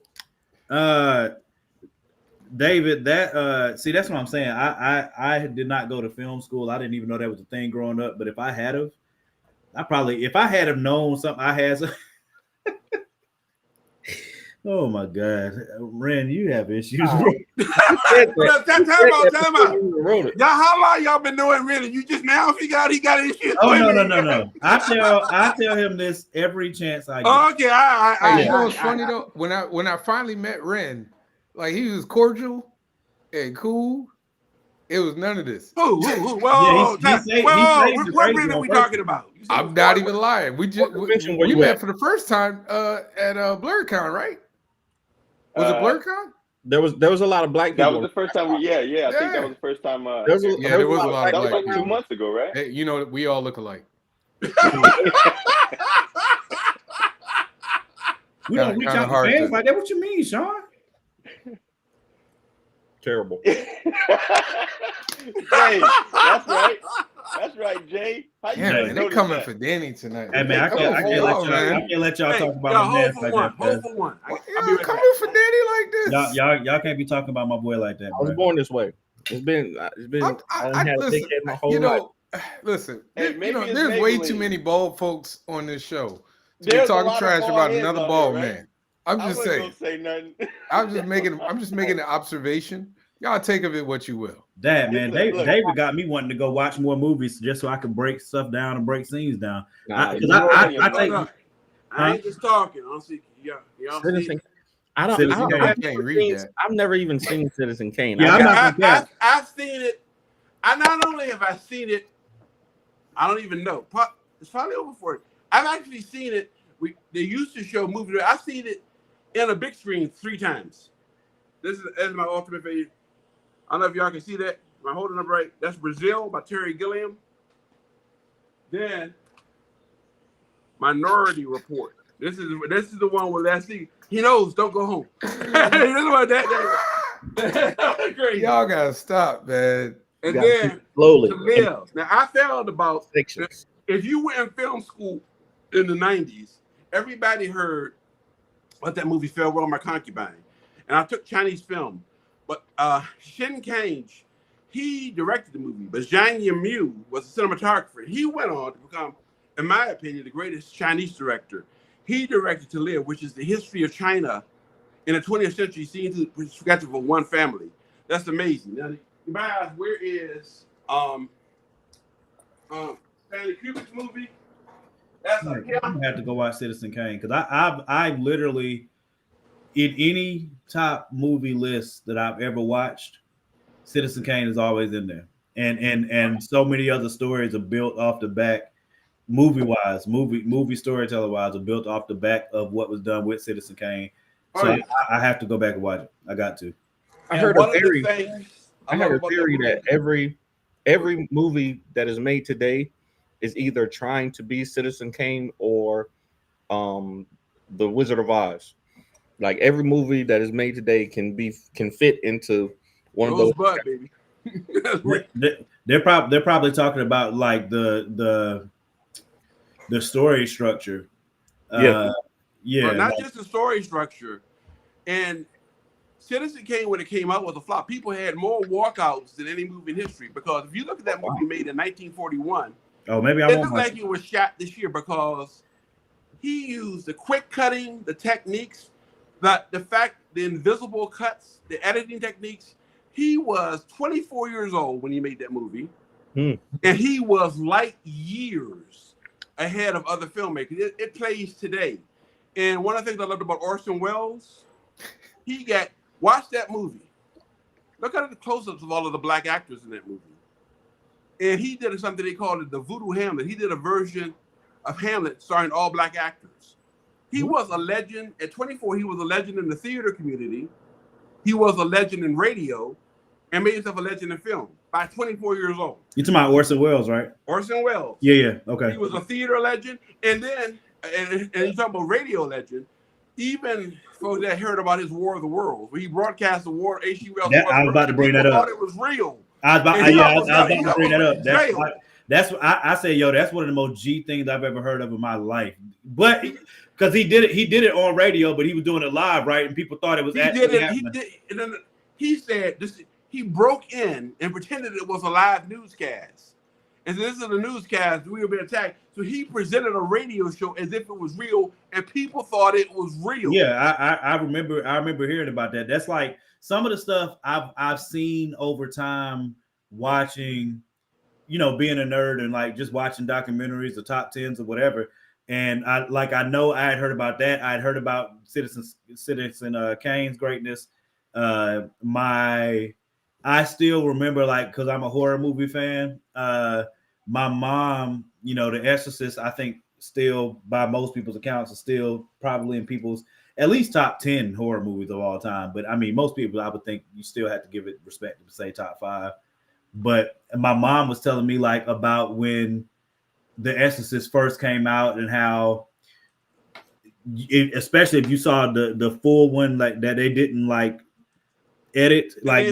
David, that's what I'm saying. I did not go to film school. I didn't even know that was a thing growing up. But if I had known something, I had some. Oh my God, Ren, you have issues. Time out. Y'all, how long y'all been knowing Ren? You just now figure out he got issues? Oh no. I tell him this every chance I get. Okay, You know what's funny though? When I finally met Ren, like he was cordial and cool. It was none of this. Whoa, what Ren are we talking about? I'm not even lying. We met for the first time at BlurCon, right? Was it BlurCon? There was a lot of black people. That was the first time I think that was the first time. There was a lot of black people. That was like 2 months ago, right? Hey, you know, we all look alike. We don't reach out to fans like that. What you mean, Sean? Terrible. Jay, that's right, Jay. How you Man, they're coming for Danny tonight. Hey man, I can't let y'all talk about my man like that. Hold for one. Y'all coming for Danny like this? Y'all can't be talking about my boy like that. I was born this way. It's been. I had a big head my whole life. Listen, Hey, you maybe know, it's there's way too Maybelline. many bald folks on this show to be There's a talking lot of trash bald about heads another out bald here, right? man. I'm I just wasn't saying. gonna say nothing. I'm just making an observation. Y'all take of it what you will. That man, Look. David got me wanting to go watch more movies just so I could break stuff down and break scenes down. Nah, Because you know what I take No, I ain't just talking. I don't see y'all see. Citizen. I don't. Citizen Kane. I've, You can't never read seen, that. I've never even seen Citizen Kane. Yeah, I'm not gonna cap. I've seen it. I not only have I seen it, I don't even know. It's probably over for it. I've actually seen it. They used to show movies. I've seen it in a big screen 3 times. This is my ultimate favorite. I don't know if y'all can see that. Am I holding up right? That's Brazil by Terry Gilliam. Then Minority Report. This is the one where let's see. He knows. Don't go home. This is what that crazy. Y'all gotta stop, man. And then slowly. To Live. Now I found about Fictions. if you were in film school in the 90s, everybody heard what that movie Farewell My Concubine. And I took Chinese film. But Shin Cage, he directed the movie, but Zhang Yimou was the cinematographer. He went on to become, in my opinion, the greatest Chinese director. He directed To Live, which is the history of China in the 20th century, seen through the perspective of one family. That's amazing. Now, you might ask, where is Stanley Kubrick's movie? That's I'm like gonna have to go watch Citizen Kane because I literally in any top movie list that I've ever watched, Citizen Kane is always in there, and so many other stories are built off the back, movie storyteller wise, are built off the back of what was done with Citizen Kane. So I have to go back and watch it. I got to. I heard a theory. I heard a theory that every movie that is made today is either trying to be Citizen Kane or The Wizard of Oz. Like every movie that is made today can fit into one of those. Rosebud, baby. They're probably talking about like the story structure. Yeah. But not just the story structure. And Citizen Kane, when it came out, was a flop. People had more walkouts than any movie in history because if you look at that movie made in 1941, maybe I it won't looked like it was shot this year because he used the quick cutting, the techniques, the invisible cuts, the editing techniques. He was 24 years old when he made that movie, and he was light years ahead of other filmmakers. It plays today. And one of the things I loved about Orson Welles, watch that movie. Look at the close-ups of all of the black actors in that movie. And he did something they called it the Voodoo Hamlet. He did a version of Hamlet starring all black actors. He was a legend. At 24, he was a legend in the theater community. He was a legend in radio and made himself a legend in film by 24 years old. You're talking about Orson Welles, right? Orson Welles. Yeah. Okay. He was a theater legend. And then, and you talk about radio legend, even folks that heard about his War of the Worlds, where he broadcast the war, H.G. Wells. I was about to bring that up. Thought it was real. I was about to bring that up. That's what I say, yo. That's one of the most G things I've ever heard of in my life. But because he did it on radio, but he was doing it live, right? And people thought it was happening. And then he said this. He broke in and pretended it was a live newscast. And this is a newscast. We were being attacked. So he presented a radio show as if it was real, and people thought it was real. Yeah, I remember hearing about that. That's like some of the stuff I've seen over time watching, being a nerd and like just watching documentaries, the top 10s or whatever. And I know I had heard about that. I had heard about Citizen Kane's greatness. I still remember, like, because I'm a horror movie fan. My mom, The Exorcist, I think still by most people's accounts is still probably in people's at least top 10 horror movies of all time. But I mean, most people, I would think you still have to give it respect to say top 5. But my mom was telling me like about when The Exorcist first came out and how, especially if you saw the full one, like that they didn't like edit, like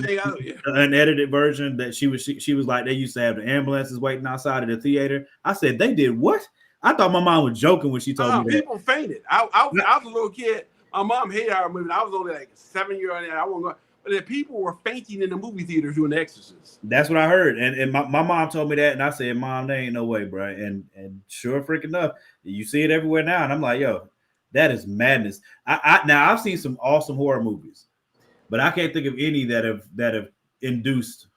an edited version, that she was like they used to have the ambulances waiting outside of the theater. I said, they did what? I thought my mom was joking when she told me that. People fainted. I was a little kid. My mom hated our movie. I was only like 7 years old. I wasn't going. that people were fainting in the movie theaters doing The Exorcist. That's what I heard, and my mom told me that, and I said, "Mom, there ain't no way, bro." And sure freaking enough, you see it everywhere now, and I'm like, "Yo, that is madness." Now I've seen some awesome horror movies, but I can't think of any that have induced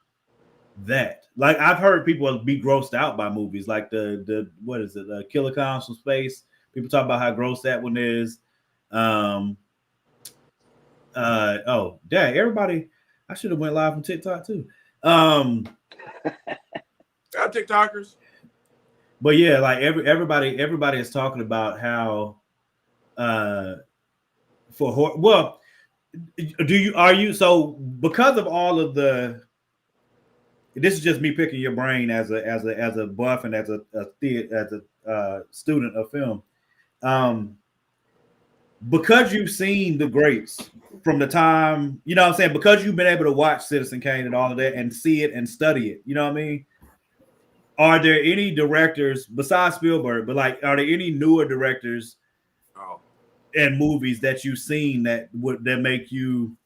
that. Like I've heard people be grossed out by movies, like the what is it, Killer Clowns from Space. People talk about how gross that one is. Oh, dang, everybody. I should have went live from TikTok too. Got TikTokers. But yeah, like everybody is talking about how for horror. Well, are you so because of all of the, this is just me picking your brain as a buff and as a student of film. Because you've seen the greats from the time, you know what I'm saying, because you've been able to watch Citizen Kane and all of that and see it and study it, you know what I mean? Are there any directors besides Spielberg, but like, are there any newer directors and movies that you've seen that make you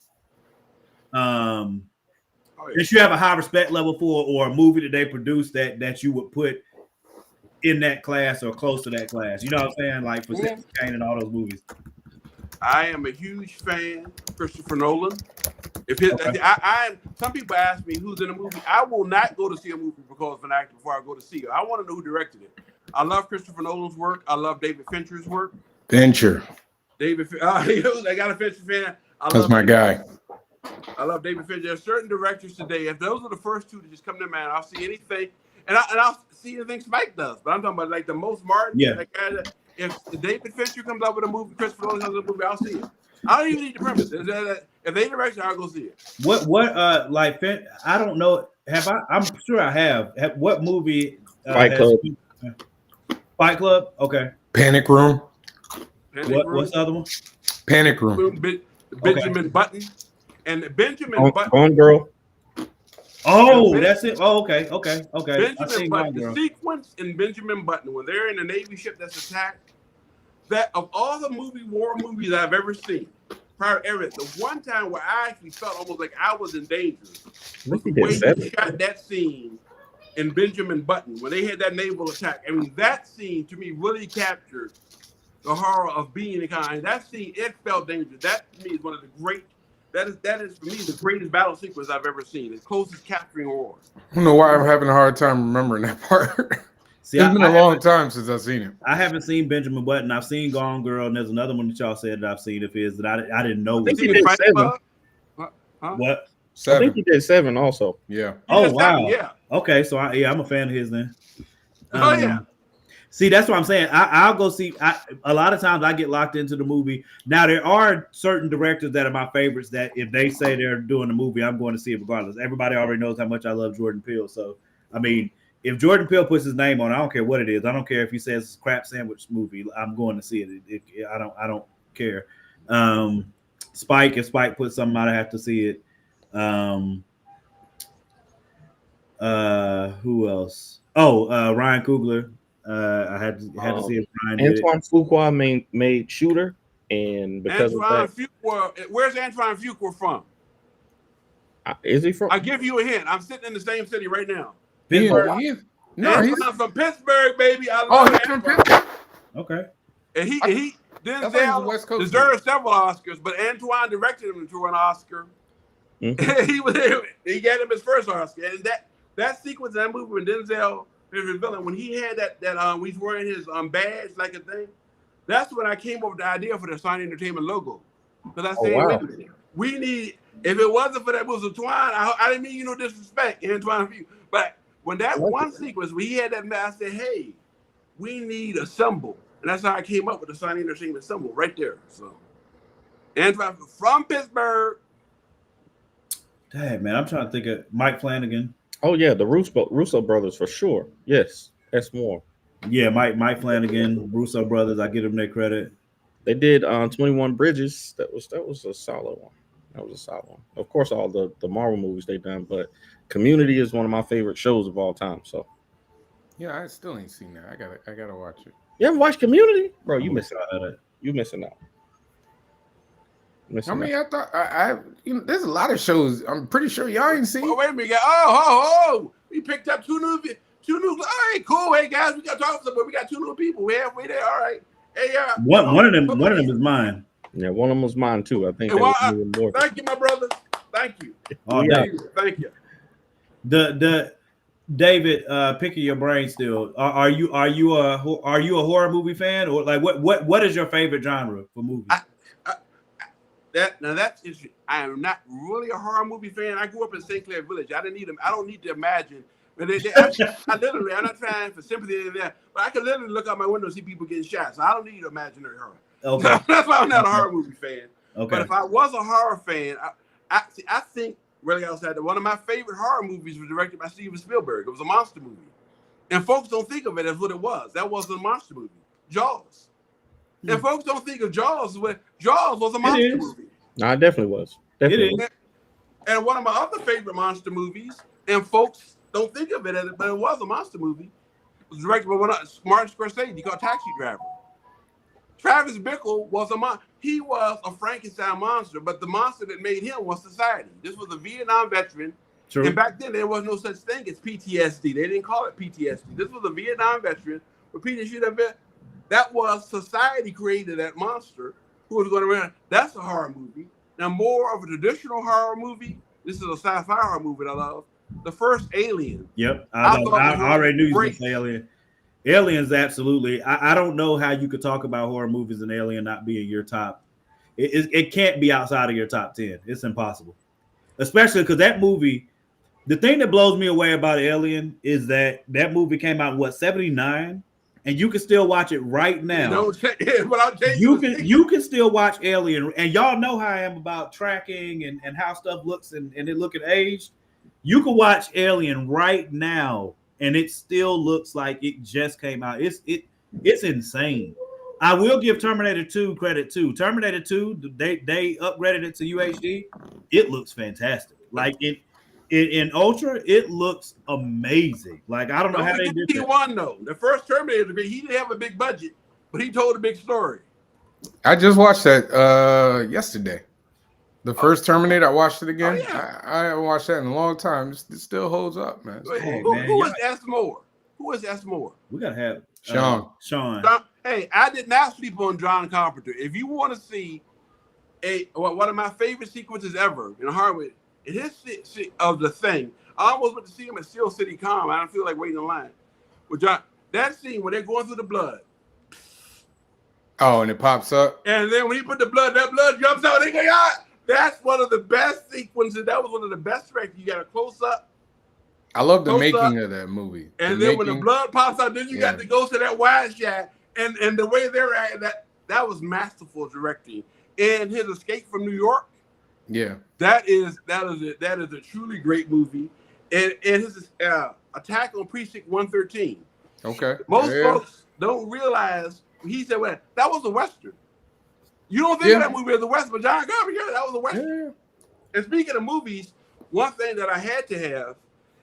that you have a high respect level for, or a movie that they produced that you would put in that class or close to that class? You know what I'm saying? Like for Citizen Kane and all those movies. I am a huge fan of Christopher Nolan. Some people ask me who's in a movie. I will not go to see a movie because of an actor before I go to see it. I want to know who directed it. I love Christopher Nolan's work. I love David Fincher's work. Fincher. I got a Fincher fan. That's my guy. I love David Fincher. There's certain directors today. If those are the first two to just come to mind, I'll see anything, and I'll see anything Spike does. But I'm talking about like the most Martin. Yeah. That guy that, if David Fincher comes out with a movie, Christopher Nolan comes out with a movie, I'll see it. I don't even need the premise. If they direct it, I'll go see it. What like I don't know. I'm sure I have. What movie? Fight Club. Fight Club. Okay. Panic Room. What's the other one? Panic Room. Benjamin Button and Benjamin Button. Gone Girl. Oh, that's it. Oh, okay. Benjamin Button. The sequence in Benjamin Button when they're in the Navy ship that's attacked. That of all the war movies I've ever seen, prior to everything, the one time where I actually felt almost like I was in danger was the way he shot that scene in Benjamin Button when they had that naval attack. I mean, that scene to me really captured the horror of being in kind. That scene, it felt dangerous. That to me is one of the great. That is for me the greatest battle sequence I've ever seen. It's closest capturing horror. I don't know why I'm having a hard time remembering that part. See, it's been a long time since I've seen it. I haven't seen Benjamin Button. I've seen Gone Girl, and there's another one that y'all said that I've seen of his that I didn't know. I think he did 7. What? 7. I think he did 7 also. Yeah. Oh wow. 7, yeah. Okay, so I'm a fan of his then. Oh yeah. See, that's what I'm saying. I'll go see. A lot of times I get locked into the movie. Now there are certain directors that are my favorites. That if they say they're doing a movie, I'm going to see it regardless. Everybody already knows how much I love Jordan Peele. So I mean, if Jordan Peele puts his name on it, I don't care what it is. I don't care if he says it's a crap sandwich movie. I'm going to see it. I don't care. Spike, if Spike puts something out, I have to see it. Who else? Oh, Ryan Coogler. I had to see if Ryan did Antoine Fuqua made Shooter, and because Antoine of that, Fuqua, where's Antoine Fuqua from? Is he from? I'll give you a hint. I'm sitting in the same city right now. No, he's from Pittsburgh, baby. I oh, love he's from Pittsburgh. Okay. And he I thought he was a West Denzel Coast deserved several Oscars, but Antoine directed him to an Oscar. Mhm. he got him his first Oscar, and that sequence in that movie when Denzel is the villain, when he had that he's wearing his badge like a thing, that's when I came up with the idea for the Sony Entertainment logo. Because I said, wow. we need, if it wasn't for that was Antoine, I didn't mean no disrespect, Antoine, but when that one sequence we had that, I said, hey, we need a symbol, and that's how I came up with the Sony Entertainment symbol right there. So, Antoine from Pittsburgh. Dang, man, I'm trying to think of Mike Flanagan. Oh yeah, the Russo brothers for sure. Yes, that's more. Yeah, Mike Flanagan, Russo brothers. I give them their credit. They did 21 Bridges. That was a solid one. That was a solid one. Of course, all the Marvel movies they done, but Community is one of my favorite shows of all time. So Yeah, I still ain't seen that. I gotta watch it. you haven't watched Community, bro? You missing out. You missing out. I mean, I thought there's a lot of shows. I'm pretty sure y'all ain't seen. Oh, wait a minute. We picked up two new. All right, cool. Hey guys, we got to talk to them, but we got two new people. We halfway there. All right. Hey, one of them is mine. Yeah, one of them was mine too. I think. Thank you, my brother. Thank you. Oh, Thank you. The David, picking your brain still. Are you a horror movie fan, or like what is your favorite genre for movies? That's interesting. I am not really a horror movie fan. I grew up in St. Clair Village. I don't need to imagine. But I'm not trying for sympathy in there, but I can literally look out my window and see people getting shot. So I don't need imaginary horror. Okay. That's why I'm not a horror movie fan. Okay. But if I was a horror fan, I think really outside that one of my favorite horror movies was directed by Steven Spielberg. It was a monster movie. And folks don't think of it as what it was. That wasn't a monster movie. Jaws. And folks don't think of Jaws as Jaws was a monster movie. No, it definitely was. Definitely. And one of my other favorite monster movies, and folks don't think of it as but it was a monster movie, was directed by Martin Scorsese called Taxi Driver. Travis Bickle was he was a Frankenstein monster, but the monster that made him was society. This was a Vietnam veteran. True. And back then there was no such thing as PTSD. They didn't call it PTSD. This was a Vietnam veteran. Repeating shit of it. That was society created that monster who was going around. That's a horror movie. Now more of a traditional horror movie. This is a sci-fi horror movie that I love. The first Alien. Yep. I already knew you were going to say Alien. Aliens, absolutely. I don't know how you could talk about horror movies and Alien not being your top. It can't be outside of your top 10. It's impossible. Especially because that movie, the thing that blows me away about Alien is that movie came out in 79, and you can still watch it right now. You can still watch Alien, and y'all know how I am about tracking and how stuff looks and it look at age. You can watch Alien right now, and it still looks like it just came out. It's insane. I will give Terminator 2 credit too. Terminator 2, they upgraded it to UHD. It looks fantastic. Like in Ultra, it looks amazing. Like I don't know how they did that. T1 though. The first Terminator, he didn't have a big budget, but he told a big story. I just watched that yesterday. The first Terminator, I watched it again. Oh, yeah. I haven't watched that in a long time. It still holds up, man. Who is S. Moore? Who is S. Moore? We gotta have Sean. Hey, I did not sleep on John Carpenter. If you want to see one of my favorite sequences ever in a horror movie, in his of The Thing, I almost went to see him at Steel City Con. I don't feel like waiting in line. With John, that scene when they're going through the blood. Oh, and it pops up. And then when he put the blood, that blood jumps out. They go, yeah. That's one of the best sequences. That was one of the best directions. You got a close up. I love the making of that movie. And then when the blood pops out, then you got to go to that wide shot. And the way they're at that was masterful directing. And his escape from New York. Yeah. That is a truly great movie. And his attack on Precinct 113. Okay. Most folks don't realize he said, well, that was a Western. You don't think of that movie as a Western, but John Carpenter, that was a Western. Yeah. And speaking of movies, one thing that I had to have,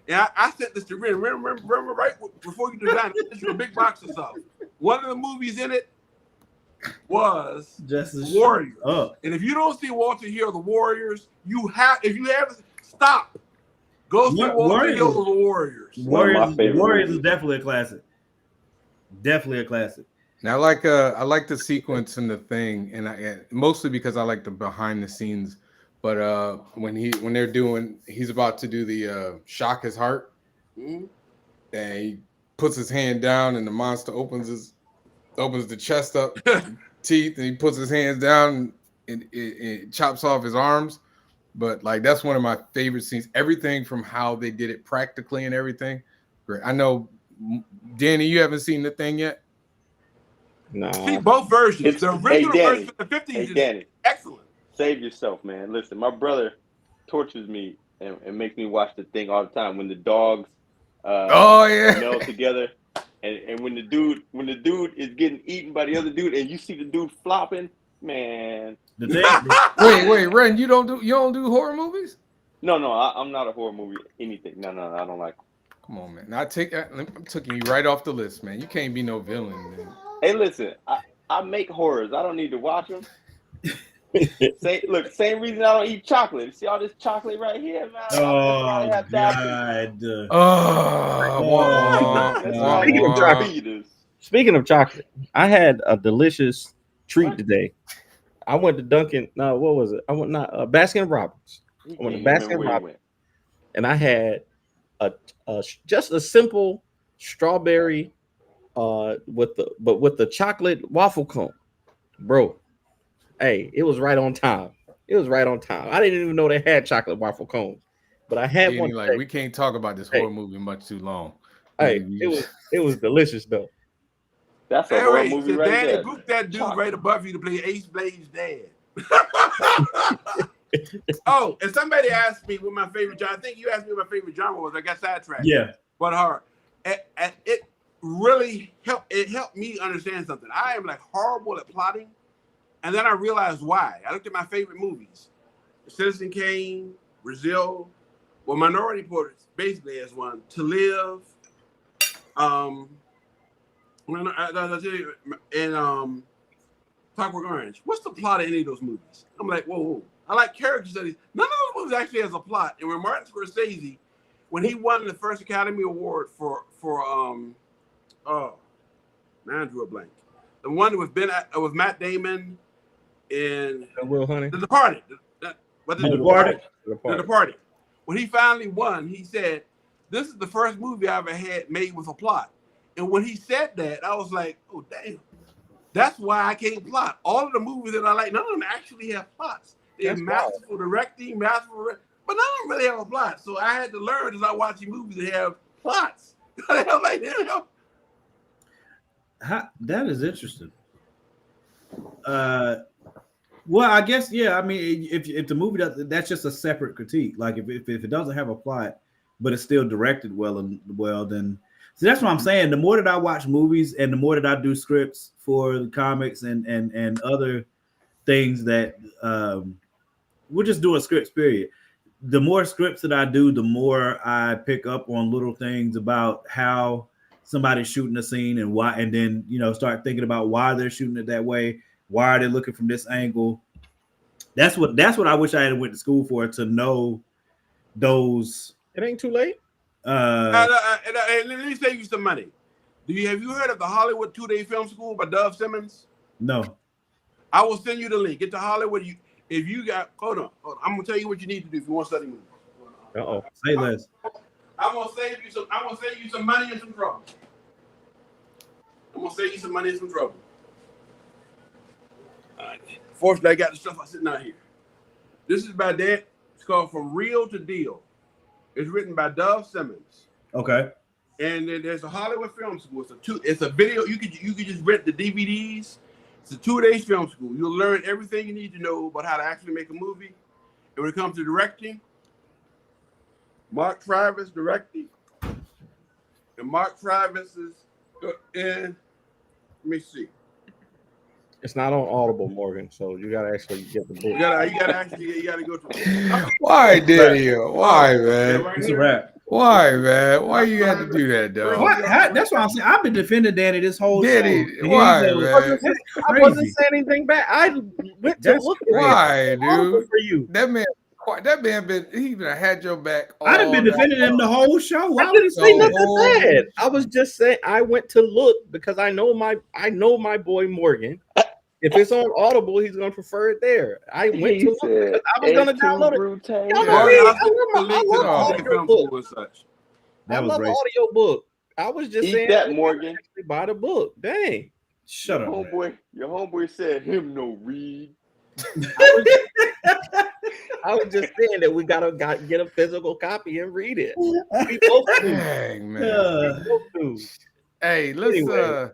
and I sent this to Ren. Remember right before you designed it, this was a big box of stuff. One of the movies in it was Warriors. And if you don't see Walter Hill, The Warriors, if you haven't, stop. Go see Walter Hill, The Warriors. Warriors is definitely a classic. Definitely a classic. Now, I like the sequence in The Thing, and mostly because I like the behind the scenes. But when he's about to do the shock his heart, and he puts his hand down, and the monster opens the chest up, teeth, and he puts his hands down, and it chops off his arms. But like that's one of my favorite scenes. Everything from how they did it practically and everything, great. I know, Danny, you haven't seen The Thing yet. No. See both versions. The original version from the 50s is excellent. Save yourself, man. Listen, my brother tortures me and makes me watch The Thing all the time when the dogs meld together. And when the dude is getting eaten by the other dude and you see the dude flopping, man. Wait, Ren, you don't do horror movies? No, I'm not a horror movie anything. No, I don't like them. Come on, man. I'm taking you right off the list, man. You can't be no villain, man. Hey, listen, I make horrors. I don't need to watch them. Same reason I don't eat chocolate. See all this chocolate right here, man? Oh have diabetes. God. That's why I Speaking get of chocolate. diabetes. Speaking of chocolate, I had a delicious treat today. I went to Dunkin'. No, what was it? I went not Baskin Robbins. I went to Baskin Robbins, and I had just a simple strawberry with the chocolate waffle cone, bro. Hey, it was right on time. It was right on time. I didn't even know they had chocolate waffle cones, but I had one. Like, we can't talk about this horror movie much too long. Hey, it was delicious though. That's a horror movie right Danny, there. book that dude right above you to play Ace Blade's dad. Oh, and somebody asked me what my favorite genre. I think you asked me what my favorite genre was. I got sidetracked. Yeah. But hard. It really helped. It helped me understand something. I am like horrible at plotting, and then I realized why. I looked at my favorite movies: Citizen Kane, Brazil, well, Minority Report basically as one. To Live, and Clockwork Orange. What's the plot of any of those movies? I'm like, whoa. I like character studies. None of those movies actually has a plot. And when Martin Scorsese, when he won the first Academy Award for I drew a blank. The one with Matt Damon in Will Hunting. The Departed. The Departed. When he finally won, he said, "This is the first movie I ever had made with a plot." And when he said that, I was like, "Oh damn, that's why I can't plot." All of the movies that I like, none of them actually have plots. They have masterful directing, but none of them really have a plot. So I had to learn to start watching movies that have plots. That is interesting. Well, I guess I mean, if the movie that's just a separate critique. Like if it doesn't have a plot, but it's still directed well, then so that's what I'm saying. The more that I watch movies and the more that I do scripts for the comics and other things that we're just doing scripts, period. The more scripts that I do, the more I pick up on little things about how somebody's shooting a scene and why, and then start thinking about why they're shooting it that way. Why are they looking from this angle? That's what I wish I had went to school for, to know those. It ain't too late. And let me save you some money. Have you heard of the Hollywood 2-Day Film School by Dove Simmons? No. I will send you the link. Get to Hollywood. If you got, hold on. I'm gonna tell you what you need to do if you want to study movies. Say less. I'm gonna save you some money and some trouble. All right. Fortunately, I got the stuff sitting out here. This is by Dan. It's called From Real to Deal. It's written by Dove Simmons. Okay. And then there's a Hollywood Film School. It's a video. You could just rent the DVDs. It's a 2-day film school. You'll learn everything you need to know about how to actually make a movie. And when it comes to directing, Mark Travis directing. And Mark Travis is in. Let me see. It's not on Audible, Morgan. So you gotta actually get the book. You gotta go to. Why, Diddy? Why, man? Right It's here. a wrap. Why, man? Why you had to do that, dog? That's what I'm saying. I've been defending Danny this whole Diddy, show. why, He's man? I wasn't saying anything bad. I went to look at Why, dude? for you. That man he been had your back. I'd have been defending him the whole show. I didn't say nothing bad. I was just saying I went to look because I know my boy Morgan. If it's on Audible, he's gonna prefer it there. I went to look because I was gonna download it. Y'all know me. I love audio books. I love audio book. I was just saying that, Morgan. Buy the book. Dang. Shut up. Your homeboy said him no read. I was just saying that we gotta get a physical copy and read it. We both do. Dang, man. Hey, let's Anyway.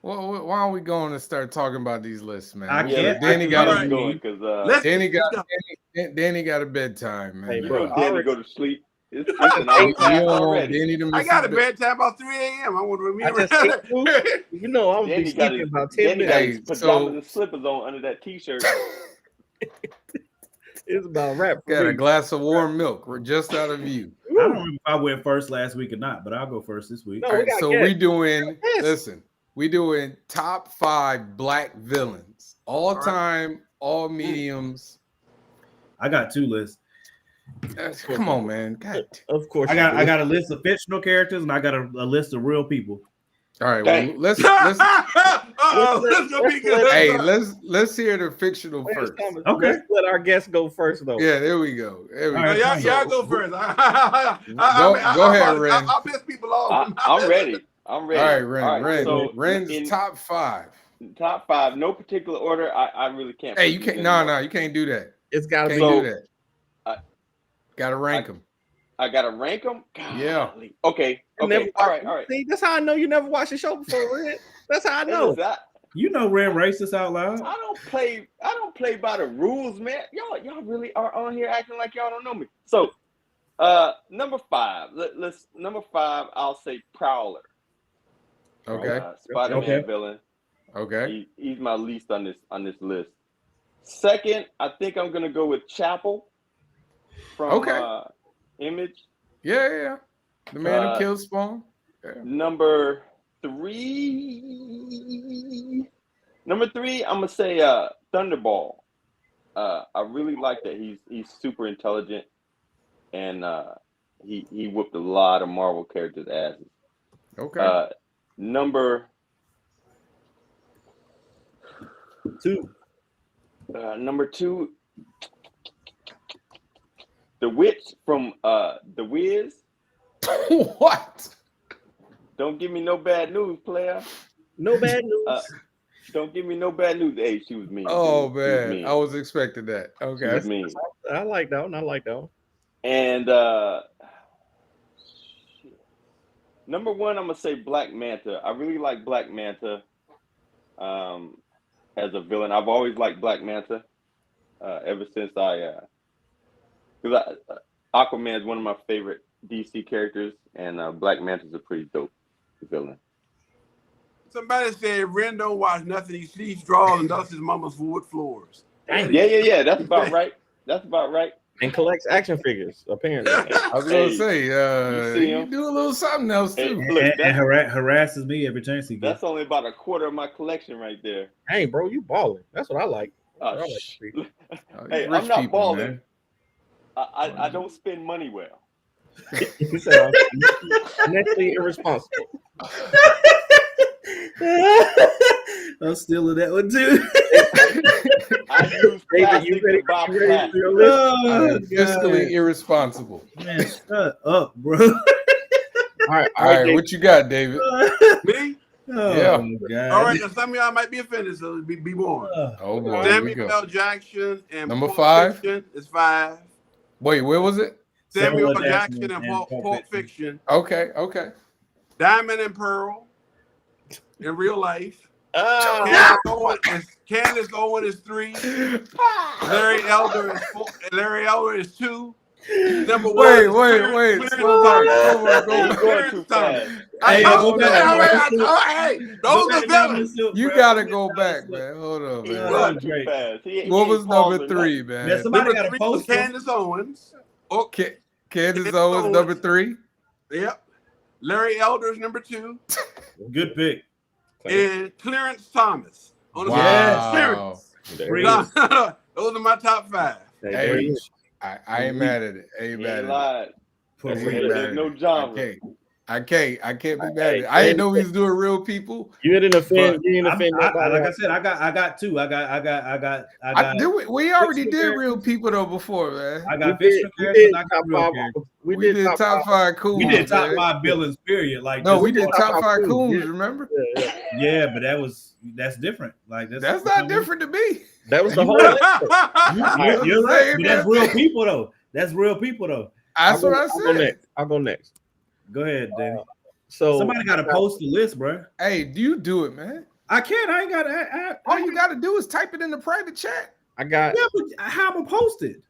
why don't we go on and start talking about these lists, man? I can't. Danny got a bedtime, man. Hey, You bro, know Danny go to sleep. It's an hour past already. I got a bedtime about 3 a.m. I want to I just ate food. You know, I'm gonna be sleeping about 10 Danny got minutes. his pajamas and slippers on under that t-shirt. It's about rap. Got a glass of warm milk. We're just out of view. I don't remember if I went first last week or not, but I'll go first this week. No, All right, so we doing Yes. top 5 black villains all time all mediums. I got 2 lists. Come on, man. God. Of course, I got a list of fictional characters and I got a list of real people. All right, Dang. well, let's Let's go be good. hey, let's hear the fictional first. Okay. Let's let our guests go first, though. Yeah, there we go. There we All go. right, Y'all go first. Go ahead, Ren. I'll piss people off. I'm ready. I'm ready. All right, Ren. All right, Ren. so Ren's in top 5. top 5, no particular order. I really can't. Hey, put you these can't. anymore. No, you can't do that. It's got to Can't be. So- do that. I- Gotta rank them. I gotta rank them. Yeah. Okay. You never Okay. All right. watched- All right. See, that's how I know you never watched the show before, Red. That's how I Hey, know. listen, You know Ren racist out loud. I don't play by the rules, man. Y'all really are on here acting like y'all don't know me. So, number 5. Let's number 5. I'll say Prowler. Okay. Spider-Man Okay. villain. Okay. He's my least on this list. Second, I think I'm gonna go with Chapel from Image. Yeah. The man who killed Spawn. Yeah. Number 3, I'm gonna say Thunderball. I really like that. He's super intelligent, and he whooped a lot of Marvel characters' asses. Okay. Number 2. Number 2, the witch from The Wiz. What? Don't give me no bad news, player. No bad news. Don't give me no bad news. Hey, she was mean. Oh She was man, mean. I was expecting that. She Okay. was mean. I like that one. And number 1, I'm gonna say Black Manta. I really like Black Manta as a villain. I've always liked Black Manta ever since because Aquaman is one of my favorite DC characters, and Black Manta's a pretty dope villain. Somebody said Ren don't watch nothing. He sleeps, draws, and does his mama's wood floors. Yeah. That's about right. And collects action figures, apparently. I was gonna say, see you him? do a little something else Hey, too. look, And harasses me every chance he gets. that's only about a quarter of my collection right there. Hey, bro, you balling. That's what I like. Oh, I like to sh- see. Hey, Rich I'm not people, balling. man. I don't spend money well. You said I'm mentally irresponsible. I'm stealing that one too. I use David, plastic you ready to buy for plastic. your list? Oh, Fiscally irresponsible. Man, shut up, bro. All right, All right, what you got, David? Me? Oh, Yeah. God. All right, now some of y'all might be offended, so be warned. Oh boy, here we Samuel go. L. Jackson and Number Pulp 5? Fiction is 5. Wait, where was it? Samuel L. Samuel Jackson Jackson and and Pulp Fiction. Okay. Diamond and Pearl in real life. Ah, Candace Owen is 3. Larry Elder is 4. Larry Elder is 2. Number 1. Wait. Clarence Slow Thomas. down. Hey, you're going Clarence too Thomas. fast. Hey, Those go back. are villains. You gotta go back, man. Hold on, He's man. going too great. fast. He What ain't was pausing number 3, nothing. man? Man, somebody Number got a 3 was poster. Candace Owens. Oh, Candace Owens, number 3. yep. Larry Elder's number 2. Good pick. And Clarence Thomas. On the Wow. Clarence. Those are my top 5. Hey, I ain't mad at it. I ain't He mad ain't at it. lied. I There's ain't mad at no it. genre. I can't be mad at it. I didn't know he was doing real people. you didn't offend. You didn't I'm- offend I- nobody. like I said, I got 2. I got We already fictional did real characters. people though before, man. I We got did fictional we characters. did I top got real 5. characters. We did top 5 cool. We did top man. 5 villains, period. Like No, just- we did top 5 coons, coons, yeah. remember? Yeah, but that's different. Like That's not different to me. That was the whole. You're right. saying But that's that. real people though. That's real people though. That's what I I'll go said. next. I'll go next. Go ahead, Danny. So Somebody got to post the list, bro. Hey, do you do it, man? I can't. I ain't got to. All you got to do is type it in the private chat. I got. Yeah, but how am I posted?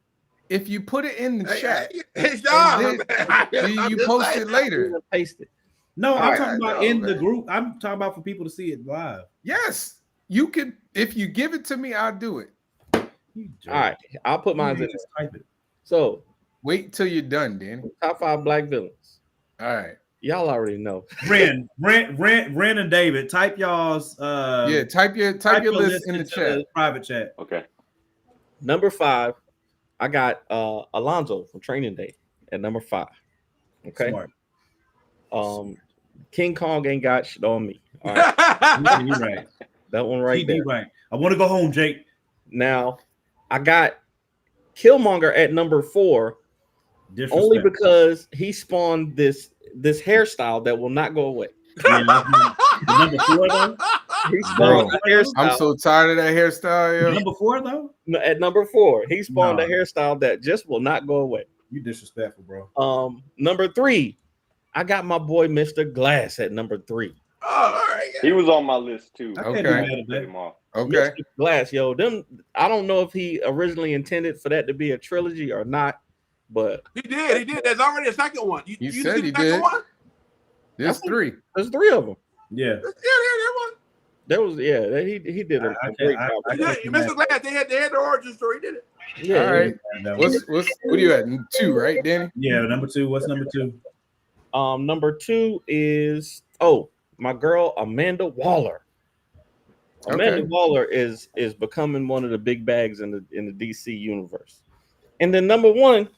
If you put it in the chat, Hey, Sean. you post it later. Paste it. No, I'm All talking right, about no, in the man. group. I'm talking about for people to see it live. Yes, you can. If you give it to me, I'll do it. You All right, I'll put mine in. just type it. So Wait till you're done, Danny. top 5 black villains. All right. Y'all already know. Ren, and David, type y'all's Yeah, type your list in the into chat. private chat. Okay. Number 5, I got Alonzo from Training Day at number 5. Okay. Smart. King Kong ain't got shit on me. All right. You're right. That one right TD there. right. I want to go home, Jake. Now, I got Killmonger at number 4 only because he spawned this hairstyle that will not go away. Yeah, number 4 though. He spawned a hairstyle. I'm so tired of that hairstyle. Yo. Number 4 though. At number 4, he spawned a hairstyle that just will not go away. You disrespectful, bro. Number 3, I got my boy Mr. Glass at number 3. Oh, all right. He was on my list too. Okay. Okay. Okay. Mr. Glass, yo, I don't know if he originally intended for that to be a trilogy or not, but He did. There's already a second one. You said see he the second did. one? There's 3. there's 3 of them. Yeah. Yeah, that one. There was he did a great job. Mr. Glass, they had the origin story, did it? Yeah. All right. What are you at? 2, right, Danny? Yeah, number 2. What's number 2? Number 2 is my girl Amanda Waller. Amanda Waller is becoming one of the big bags in the DC universe. And then number 1,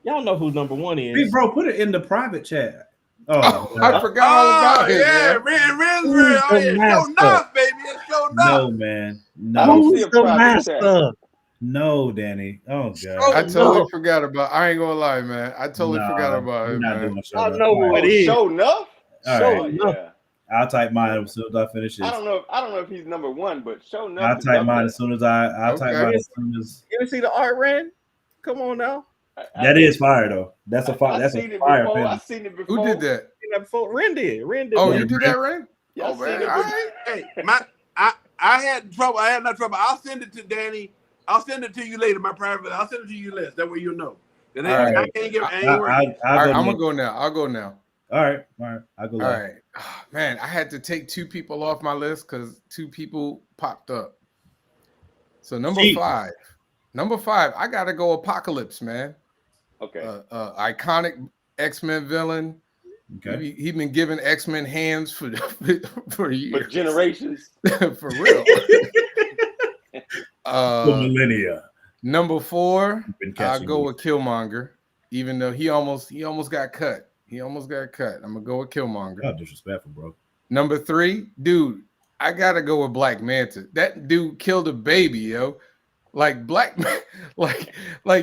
y'all know who number 1 is. Hey, bro, put it in the private chat. I forgot all about it. Yeah, Ren's real. Oh, yeah, show enough, baby. It's show enough. No, man. I No. don't see a private chat. No, Danny. Oh god. I totally forgot about. I ain't gonna lie, man. I totally forgot about it, man. I know who it is. Show enough. All Show right. enough. Yeah. I'll type mine as soon as I finish this. I don't know if he's number 1, but show enough. I'll type mine as soon as I'll type mine as soon as. You ever see the art, Ren? Come on now. That is fire though. That's a fire. That's a fire. I've seen it before. Who did that? Ren did. Oh, you did that, Ren? Yeah, Oh man. it. All right. Hey, I had trouble. I had no trouble. I'll send it to Danny. I'll send it to you later, my private. I'll send it to you list. That way you'll know. And All right. I can't give. I ain't worried. All right, I'm gonna go now. I'll go now. All right. I'll go. All right. Oh, man, I had to take 2 people off my list because 2 people popped up. So number 5, I gotta go Apocalypse, man. Okay. Iconic X-Men villain. Okay. He been giving X-Men hands for years. For generations. For real. For millennia. Number 4, I'll I'll go with Killmonger, even though he almost got cut. I'm gonna go with Killmonger. Oh, disrespectful, bro. Number 3, dude, I gotta go with Black Manta. That dude killed a baby, yo. Like like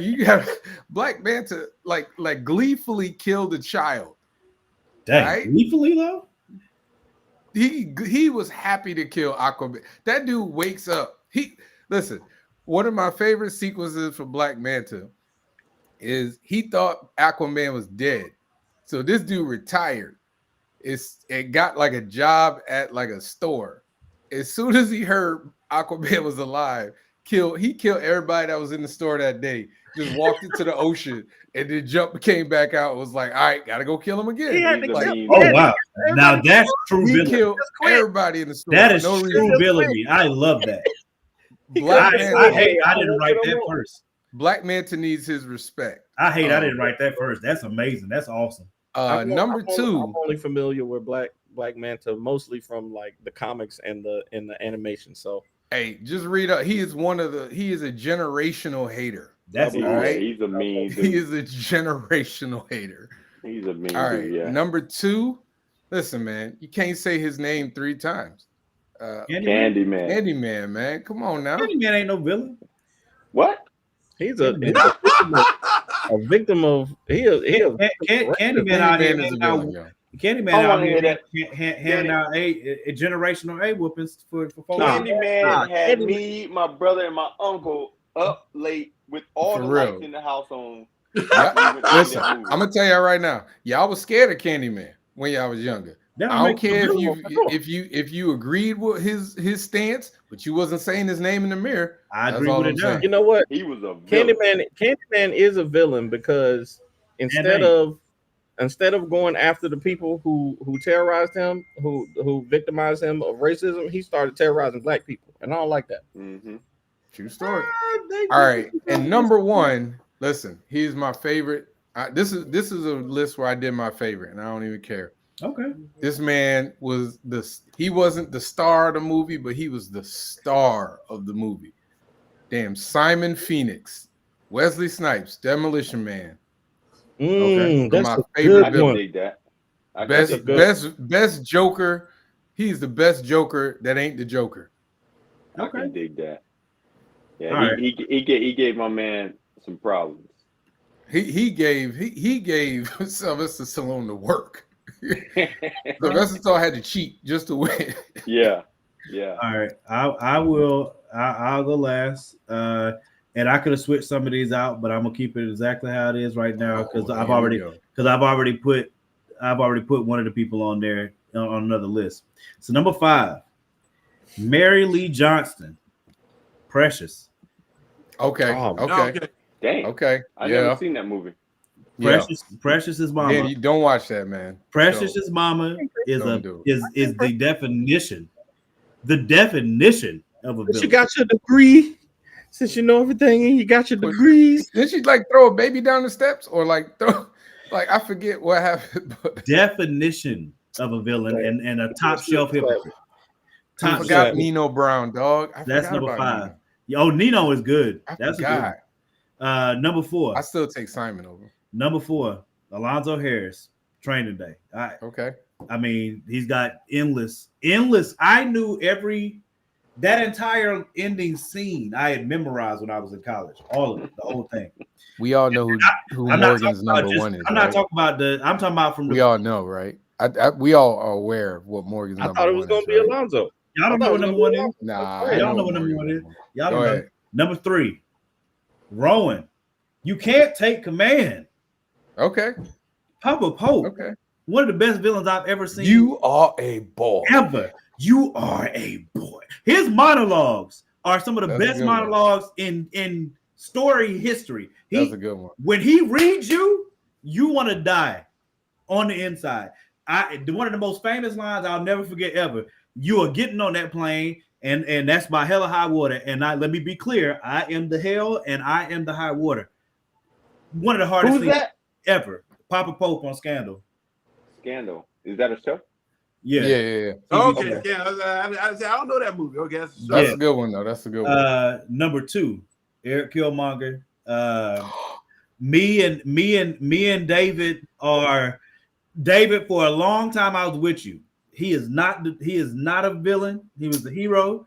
you got Black Manta like gleefully killed a child. Dang, right? gleefully though. He was happy to kill Aquaman. That dude wakes up. Listen. One of my favorite sequences for Black Manta is he thought Aquaman was dead. So this dude retired. It got like a job at like a store. As soon as he heard Aquaman was alive, he killed everybody that was in the store that day. Just walked into the ocean and then came back out and was like, all right, gotta go kill him again. Oh wow. Now that's true He villainy. killed everybody in the store. That is no true reason. villainy. I love that. Black I Manta, didn't write that first. Black Manta needs his respect. I didn't write that first. That's amazing. That's awesome. Number 2. I'm only familiar with Black Manta mostly from like the comics and the animation. So hey, just read up. He is a generational hater. That's all right. He's a mean dude. He is a generational hater. He's a mean all right. dude, yeah. Number 2, listen, man, you can't say his name 3 times. Candyman, man. Come on now. Candyman ain't no villain. What? He's a victim of Candyman out here. Candyman out here handing out a generational A whoopings for folks. Candyman had me, my brother, and my uncle up late with all For the real. lights in the house on. Listen, I'm gonna tell y'all right now. Y'all was scared of Candyman when y'all was younger. I don't care if you agreed with his stance, but you wasn't saying his name in the mirror. I agree with it now. You know what? He was a villain. Candyman is a villain because instead of going after the people who terrorized him, who victimized him of racism, he started terrorizing black people, and I don't like that. Mm-hmm. True story. All right, and number 1, listen, he's my favorite. This is a list where I did my favorite, and I don't even care. Okay. This man he wasn't the star of the movie, but he was the star of the movie. Damn, Simon Phoenix, Wesley Snipes, Demolition Man. Okay, that's my a favorite I good can one. dig that. I can dig that. Best Joker. He's the best Joker that ain't the Joker. I can dig that. Yeah, All right. he gave my man some problems. He gave Sylvester Stallone to work. Sylvester Stallone had to cheat just to win. Yeah. All right, I'll go last. And I could have switched some of these out, but I'm gonna keep it exactly how it is right now because I've already put one of the people on there on another list. So number 5, Mary Lee Johnston, Precious. Okay. Oh, Okay. Dang. Okay. I never seen that movie. Precious is mama. Yeah, you don't watch that, man. Precious's mama is Don't do it. is the definition of a But villain. you got your degree. Since you know everything and you got your degrees. Did she like throw a baby down the steps or like throw like I forget what happened, but Definition of a villain and a top shelf hypocrite. I forgot Nino Brown, dog. That's number 5. Oh, Nino is good. That's a good one. Number 4. I still take Simon over. Number 4, Alonzo Harris, Training Day. Okay. I mean, he's got endless. I knew that entire ending scene I had memorized when I was in college. All of it, the whole thing. We all know who Morgan's number 1 is. I'm not talking about I'm talking about from we all know, right? We all are aware of what Morgan's number 1 is. I thought it was going to be Alonzo. Y'all don't know what number 1 is? Nah, y'all know what number 1 is. Y'all don't know. Number 3, Rowan. You can't take command. Okay. Papa Pope. Okay. One of the best villains I've ever seen. You are a boy. Ever. You are a boy. His monologues are some of the best monologues in story history. That's a good one. When he reads you, you want to die on the inside. One of the most famous lines I'll never forget ever. You are getting on that plane, and that's my hell or high water. And let me be clear, I am the hell and I am the high water. One of the hardest things ever. Papa Pope on Scandal. Scandal. Is that a show? Yeah. Okay. Yeah. I don't know that movie. Okay. That's a good one though. That's a good one. Number 2, Eric Killmonger. Me and David are David. For a long time, I was with you. He is not a villain. He was the hero.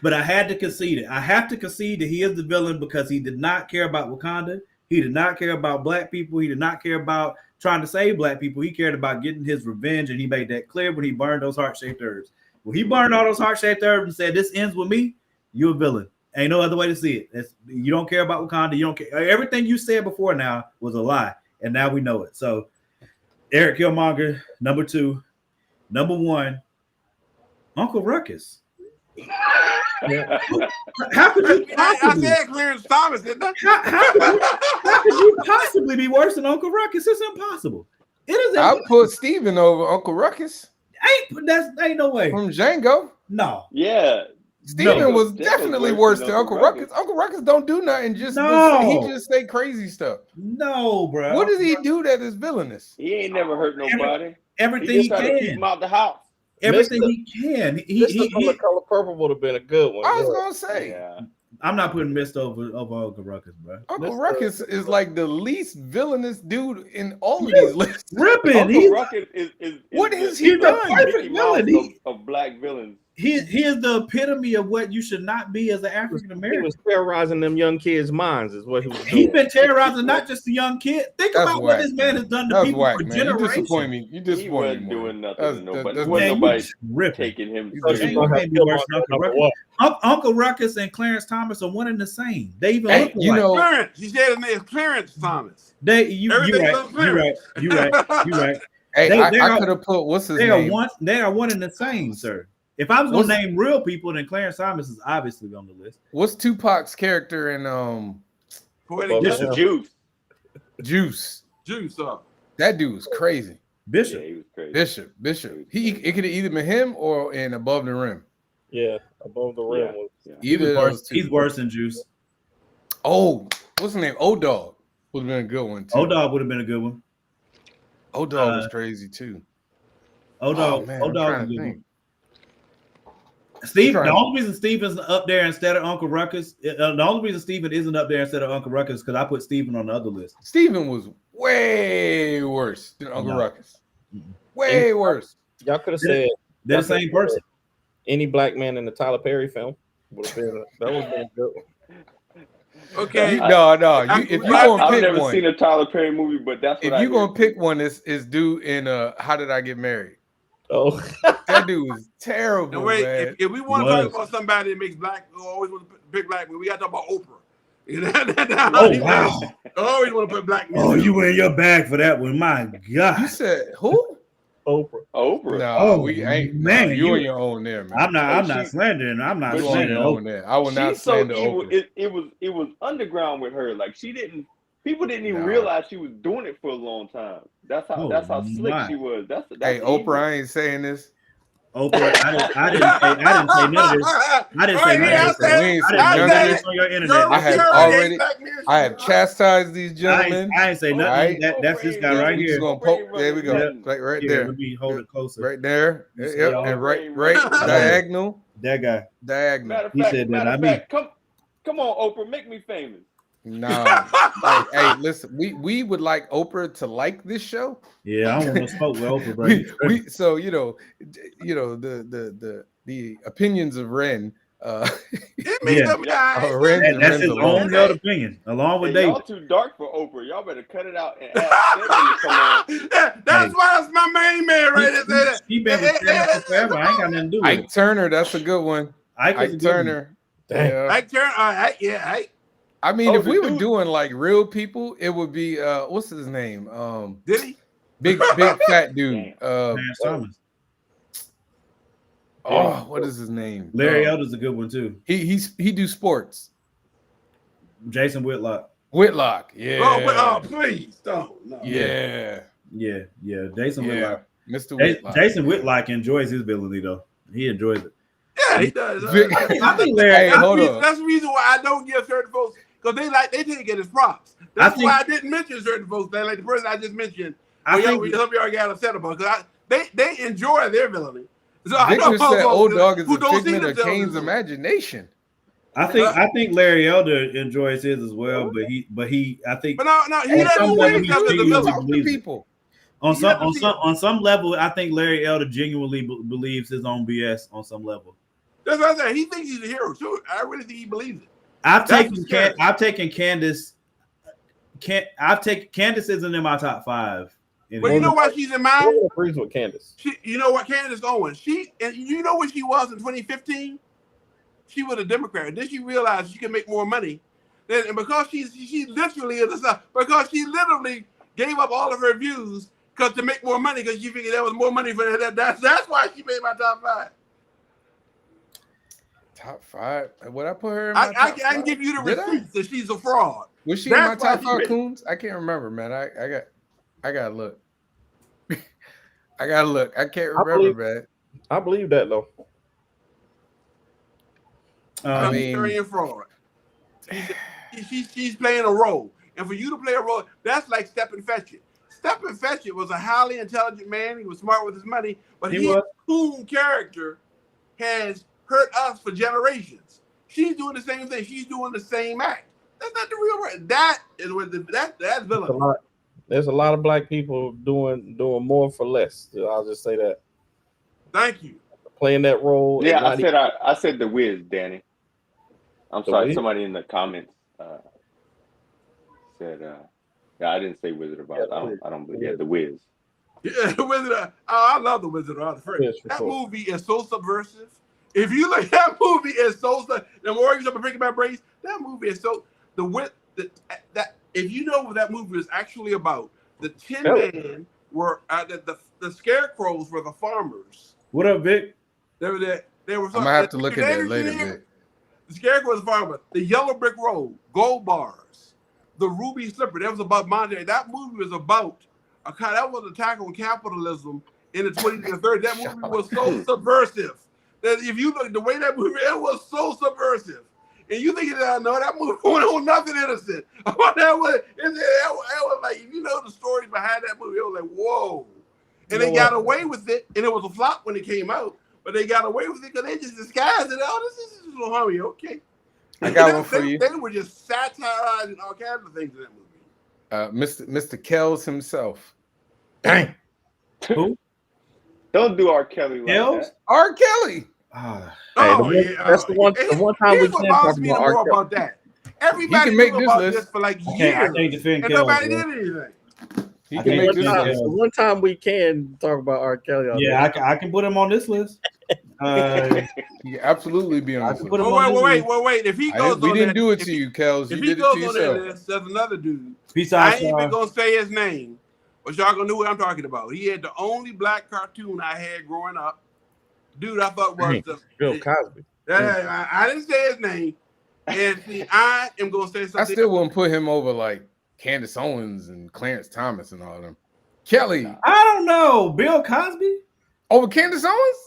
But I had to concede it. I have to concede that he is the villain because he did not care about Wakanda. He did not care about black people. He did not care about trying to save black people. He cared about getting his revenge, and he made that clear when he burned those heart-shaped herbs. When he burned all those heart-shaped herbs and said, "This ends with me," you're a villain. Ain't no other way to see it. You don't care about Wakanda. You don't care. Everything you said before now was a lie, and now we know it. So, Eric Killmonger, number 2. Number 1, Uncle Ruckus. How could you possibly? I said Clarence Thomas, didn't I? How could you possibly be worse than Uncle Ruckus? It's impossible. It is. I'll put Steven over Uncle Ruckus. Ain't no way. From Django. No. Yeah. Steven was definitely worse than Uncle Ruckus. Uncle Ruckus don't do nothing. He just say crazy stuff. No, bro. What does he do that is villainous? He ain't never hurt nobody. Everything he can. To keep him out the house. Everything he can. The Color Purple would have been a good one. I was gonna say. Yeah. I'm not putting Mist over Uncle Ruckus, bro. Uncle Ruckus is like the least villainous dude in all of these lists. Ripping. Uncle Ruckus is what is he done? Perfect villain. Of black villains. He is the epitome of what you should not be as an African American. He was terrorizing them young kids' minds, is what he was doing. He's been terrorizing not just the young kid. Think about what this man has done to people for generations. You disappoint me. You disappoint me. He wasn't doing nothing to nobody. That's Nobody taking him serious. Uncle Ruckus and Clarence Thomas are one and the same. They even look alike. Clarence. He said his name is Clarence Thomas. You're right. Hey, I could have put what's his name? They are one and the same, sir. If I was gonna name real people, then Clarence Thomas is obviously on the list. What's Tupac's character in Juice? That dude was crazy. Bishop. Yeah, he was crazy. Bishop. It could have either been him or in Above the Rim. Yeah, Above the Rim. He's worse than Juice. Oh, what's his name? O-Dog would have been a good one too. O-Dog would have been a good one. O-Dog was crazy too. O-Dog. Man, O-Dog was a good one. Steve, the only reason Steven's up there instead of Uncle Ruckus, the only reason Steven isn't up there instead of Uncle Ruckus is because I put Steven on the other list. Steven was way worse than Uncle Ruckus. Way worse. Y'all could have said they're the same person. Any black man in the Tyler Perry film would have been that would have been good. Okay. No. If you're gonna I've pick never one, seen a Tyler Perry movie, but that's what if you're gonna pick one, is dude in How Did I Get Married? Oh, That dude was terrible. And wait, man. if we want to talk about somebody that makes black, we always want to pick black, but we got to talk about Oprah. You know, Oh wow! I always want to put black men. Oh, you in your bag for that one? My God! You said who? Oprah. No, we ain't. Man, you on your own there, man. I'm not slandering. I'm not You on your own slandering. there. I will not She's so slander evil. Oprah. It was underground with her. Like people didn't even realize she was doing it for a long time. That's how slick she was. That's hey, evil. Oprah, I ain't saying this. Oprah, I didn't say none of this. I didn't say none of this. We ain't say none of this. On your internet. I have chastised these gentlemen. I ain't say nothing. Right? That's this guy right We here. just gonna poke. There we go. Yeah. Like right Yeah, there. let me hold it closer. Right there. You see Yep. all And right. right diagonal. That guy. Diagonal. Matter of He fact, said that, matter of not me. fact, come on, Oprah, make me famous. No. hey, listen, we would like Oprah to like this show. Yeah, I don't want to smoke with Oprah, bro. So the opinions of Ren. That's his own held opinion, along with David. Y'all too dark for Oprah. Y'all better cut it out and ask Stephanie to come on. That's why that's my main man right there. He been with Stephanie forever. I ain't got nothing to do with Ike it. Turner, that's a good one. Ike Turner. Yeah. Ike Turner. Yeah. I mean, if we were doing like real people, it would be what's his name? Did he? Big fat dude. Lance Thomas. What is his name? Larry Elder's a good one too. He do sports. Jason Whitlock. Yeah. Oh, please don't. No. Yeah. Jason Whitlock. Mr. Whitlock. Jason Whitlock enjoys his ability though. He enjoys it. Yeah, he does. I think Larry. That's the reason why I don't give certain folks, because they didn't get his props. That's why I didn't mention certain folks. They like the person I just mentioned. I think some of y'all got upset about because they enjoy their villainy. So Victor said Old Dog is a figment of Kane's imagination. I think Larry Elder enjoys his as well, but he I think. But no, he doesn't win because of the villain. People. On some level, I think Larry Elder genuinely believes his own BS on some level. That's what I said. He thinks he's a hero too. I really think he believes it. I've taken Candace. Candace isn't in my top 5. But you know why she's in mine? I agrees with Candace. You know what, Candace Owens? You know what she was in 2015? She was a Democrat. And then she realized she could make more money. And because she literally is because she literally gave up all of her views to make more money because she figured there was more money for her. That's why she made my top 5. Top 5? Would I put her in my top 5? I can give you the receipts that she's a fraud. Was she in my top 5, Coons? I can't remember, man. I gotta look. I gotta look. I can't remember, man. I believe that though. I mean, a fraud. She's playing a role, and for you to play a role, that's like Stephen Fetchit. Stephen Fetchit was a highly intelligent man. He was smart with his money, but his cool character has hurt us for generations. She's doing the same thing. She's doing the same act. That's not the real word. That is what that's villain. There's a lot of black people doing more for less. I'll just say that. Thank you. Playing that role. Yeah, I said the Wiz, Danny. I'm sorry. Somebody in the comments said, I didn't say Wizard of Oz. I don't believe. Yeah, the Wiz. Yeah, the Wizard. I love the Wizard of Oz. That movie is so subversive. If you look, that movie is so. The more you breaking my brains, that movie is so. If you know what that movie is actually about, the Tin Man were the scarecrows were the farmers. What up, Vic? They were there. They were. I'm gonna have to look at that later, Vic. The scarecrow was the farmer. The Yellow Brick Road, Gold Bars, the Ruby Slipper. That was about Monterey. That movie was about that was an attack on capitalism in the 20s and 30s. That movie was so subversive that if you look the way that movie, it was so subversive. And you think that movie went on nothing innocent. That was like, if you know the stories behind that movie, it was like, whoa. And they got away with it, and it was a flop when it came out. but they got away with it because they just disguised it. Oh, this is little homie. Okay. I got one for you. They were just satirizing all kinds of things in that movie. Mr. Kells himself. Dang. Who? Don't do R. Kelly like Kells? that. R. Kelly. That's the one time we can't talk about R. Kelly. About that. Everybody He can make knew this about list. this for like I years, can't defend and Kells, nobody bro. did anything. He I can can't make do this that. list. The one time we can talk about R. Kelly. Yeah, I can put him on this list. He can absolutely be I on this can list. put him on this list. Wait. If he goes We on didn't that, do it if to he- you, Kells. You If did he it to goes on that yourself. list, there's another dude. Peace I out, ain't even y'all. gonna say his name, but y'all gonna know what I'm talking about. He had the only black cartoon I had growing up. Dude, I thought was the Bill Cosby. I didn't say his name. And see, I am gonna say something. I still wouldn't put him over like Candace Owens and Clarence Thomas and all of them. Kelly I don't know. Bill Cosby? over Candace Owens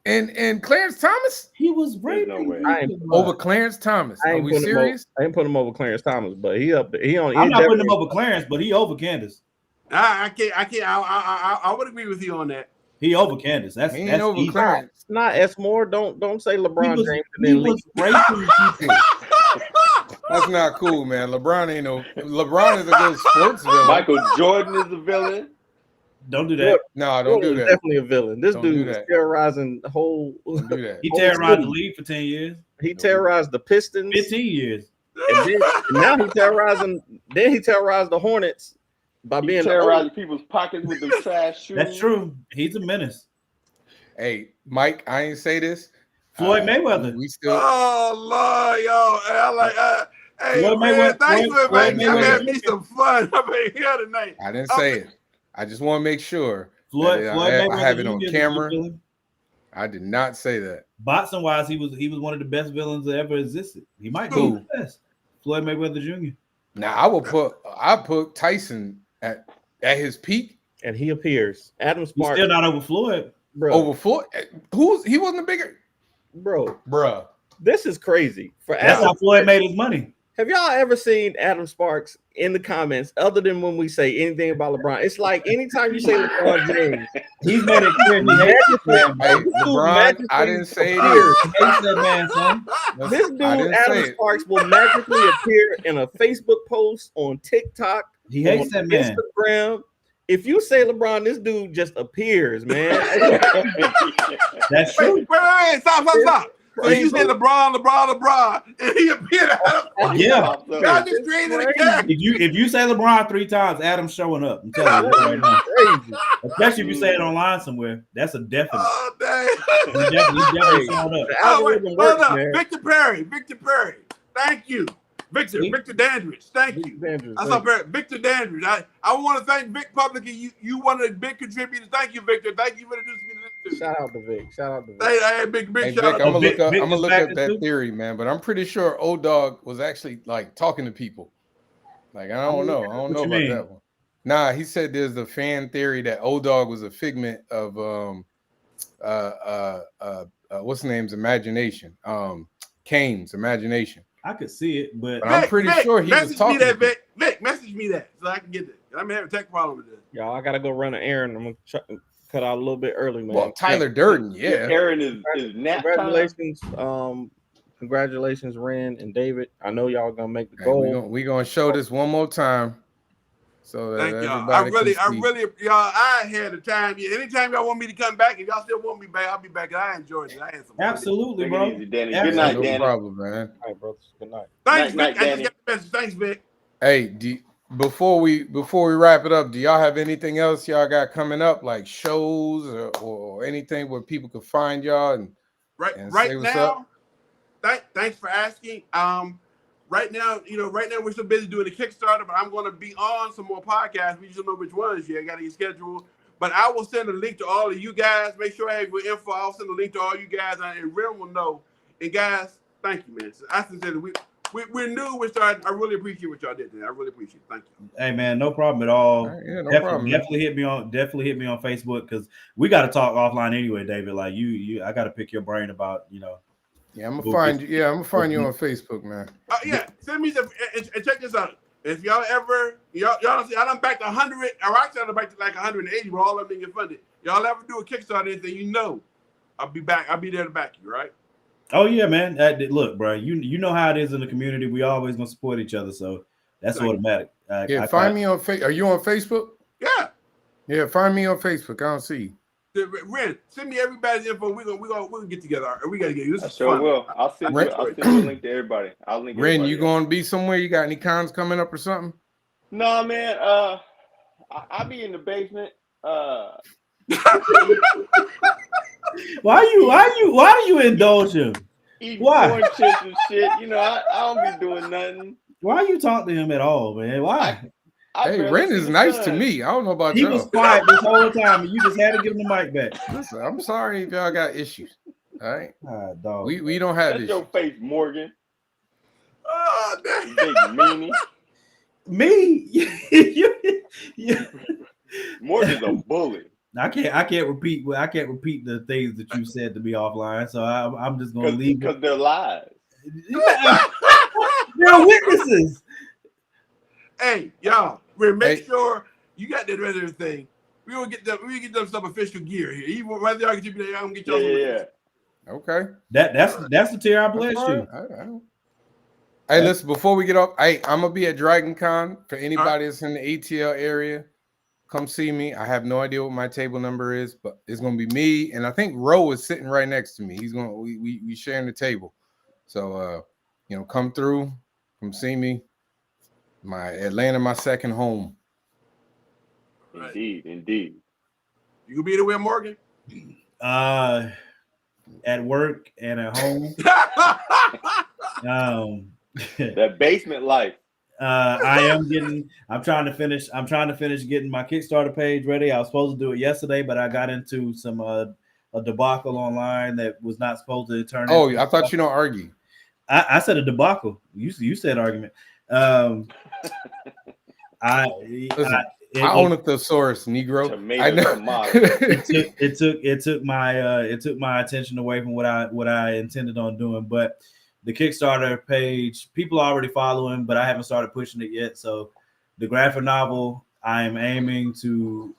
and Clarence Thomas He was raping no way. people. over Clarence Thomas. I Are ain't we putting him over. serious? I ain't putting him over Clarence Thomas, but he up there. He on. I'm he not putting him definitely- over Clarence, but he over Candace. I can't. I would agree with you on that. He over Candace. That's He ain't that's over easy. Clarence. Not S. Moore. Don't say LeBron He was, James and he then leave. was raping people. That's not cool, man. LeBron ain't no. LeBron is a good sports villain. Michael Jordan is a villain. Don't do that. No, don't do Jordan's that. Definitely a villain. This Don't do dude is that. terrorizing the whole. Don't do that. He Whole terrorized city. the league for 10 years, He terrorized the Pistons. 15 years. And then, now he terrorizing. Then he terrorized the Hornets by He being terrorizing people's pockets with them trash shoes. That's true. He's a menace. Hey, Mike, I ain't say this. Floyd Mayweather. We still. Oh Lord, yo, I like. Hey, Floyd man, Mayweather- thanks for Floyd inviting me. I'm Mayweather. having me some fun up in here tonight. I didn't say it. I just want to make sure. Floyd that Mayweather. I have it on Jr. is a camera. good villain. I did not say that. Boxing wise, he was one of the best villains that ever existed. He might be Who? the best. Floyd Mayweather Jr. Now I put Tyson at his peak and he appears. Adam He's Sparks, still not over Floyd. bro, over Floyd. He wasn't a bigger bro. bruh. This is crazy. For That's Adam, how Floyd made his money. have y'all ever seen Adam Sparks in the comments other than when we say anything about LeBron? It's like anytime you say LeBron James, He's made it clear he hates that man. Hey, bro. LeBron, I didn't say it appears. either. He hates that man, son. This dude, I didn't say Adam it. Sparks, will magically appear in a Facebook post, on TikTok, He hates on that man. Instagram. If you say LeBron, this dude just appears, man. That's Wait, true. stop. So you said LeBron, and he appeared. Yeah. Y'all just created a character. If you say LeBron 3 times, Adam's showing up. I'm telling you right now. Crazy. Especially if you say it online somewhere. That's a definite. Oh dang. He definitely showing up. The Oh, wait, algorithm hold works, up. man. Victor Perry. Thank you. Victor Dandridge. Thank you. I saw Victor Dandridge. I want to thank Vic publicly. You one of the big contributors. Thank you, Victor. Thank you for introducing me to this dude. Shout out to Vic. Hey, big Hey, Vic, shout I'm out. gonna Vic- look up. Vic I'm gonna is look back up that too? theory, man. But I'm pretty sure Old Dog was actually like talking to people. Like I don't know. I don't know What you about mean? that one. Nah, he said there's a fan theory that Old Dog was a figment of what's the name's imagination. Kane's imagination. I could see it, but But I'm pretty sure he was message talking me that, to people. Vic, message me that so I can get it. I'm having a tech problem with this. Y'all, I gotta go run an errand. I'm gonna cut out a little bit early, man. Well, Tyler Durden, yeah. Aaron is nap time. Congratulations, Ren and David. I know y'all gonna make the Hey, goal. we gonna show this one more time. So that Thank y'all. I everybody can see. really, y'all. I had the time. Anytime y'all want me to come back, if y'all still want me back, I'll be back. I enjoyed it. I had some fun. absolutely, Take it bro. easy, Danny. Yeah, Good night, No Danny. problem, man. All right, brothers. Good night. Thanks, Night, Vic. I Danny. just got the message. Thanks, Vic. Hey, before we wrap it up, do y'all have anything else y'all got coming up, like shows or anything where people can find y'all and Right say what's now. Thanks for asking. Right now, we're so busy doing the Kickstarter, but I'm going to be on some more podcasts. We just don't know which ones yet. I got to get scheduled. But I will send a link to all of you guys. Make sure I have your info. I'll send a link to all you guys, and Ren will know. And guys, thank you, man. I sincerely, we're new. We're starting. I really appreciate what y'all did today. I really appreciate it. Thank you. Hey man, no problem at all. All right, yeah, no problem, man. Definitely hit me on Facebook because we got to talk offline anyway, David. Like I got to pick your brain about Yeah, I'm gonna find you. Yeah, I'm gonna find you on Facebook, man. Yeah, send me some and check this out. If y'all ever y'all see, I done back to 100, or actually I done back to like 180, but all of them didn't get funded. Y'all ever do a Kickstarter anything, I'll be back. I'll be there to back you, right? Oh yeah, man. Look, bro, you know how it is in the community. We always gonna support each other, so that's automatic. Find me on Facebook. Are you on Facebook? Yeah. Yeah, find me on Facebook. I don't see you. Ren, send me everybody's info. We're gonna get together. All right? We gotta get you. This I is sure fun. will. I'll send you a link to everybody. I'll link. Ren, you else. going to be somewhere? You got any cons coming up or something? No, man. I'll be in the basement. Why do you indulge him? Eating Why? corn chips and shit. You know, I don't be doing nothing. Why you talk to him at all, man? Why? Hey, Ren is nice to me. I don't know about He y'all. was quiet this whole time, and you just had to give him the mic back. Listen, I'm sorry if y'all got issues. All right, dog. we don't have That's this. your face, Morgan. Oh, damn. Big meanie. Me? yeah. Morgan's a bully. I can't repeat the things that you said to me offline, so I'm just gonna leave because they're lies. They're witnesses. Hey, y'all, Ren, make sure you got that rest of the thing. We gonna get them some official gear here. Even whether y'all get you, I'm gonna get y'all. Yeah. Okay. That's the tier I bless you. Hey, listen, before we get off, I'm gonna be at Dragon Con. For anybody that's in the ATL area, come see me. I have no idea what my table number is, but it's gonna be me, and I think Ro is sitting right next to me. He's gonna we sharing the table. So come through, come see me. My Atlanta, my second home. Indeed. You gonna be anywhere, Morgan? At work and at home. That basement life. I'm trying to finish getting my Kickstarter page ready. I was supposed to do it yesterday, but I got into some a debacle online that was not supposed to turn. Oh, I thought you don't argue. I said a debacle. You said argument. I own a thesaurus, Negro. I know. It took my attention away from what I intended on doing. But the Kickstarter page, people are already following, but I haven't started pushing it yet. So the graphic novel, I'm aiming to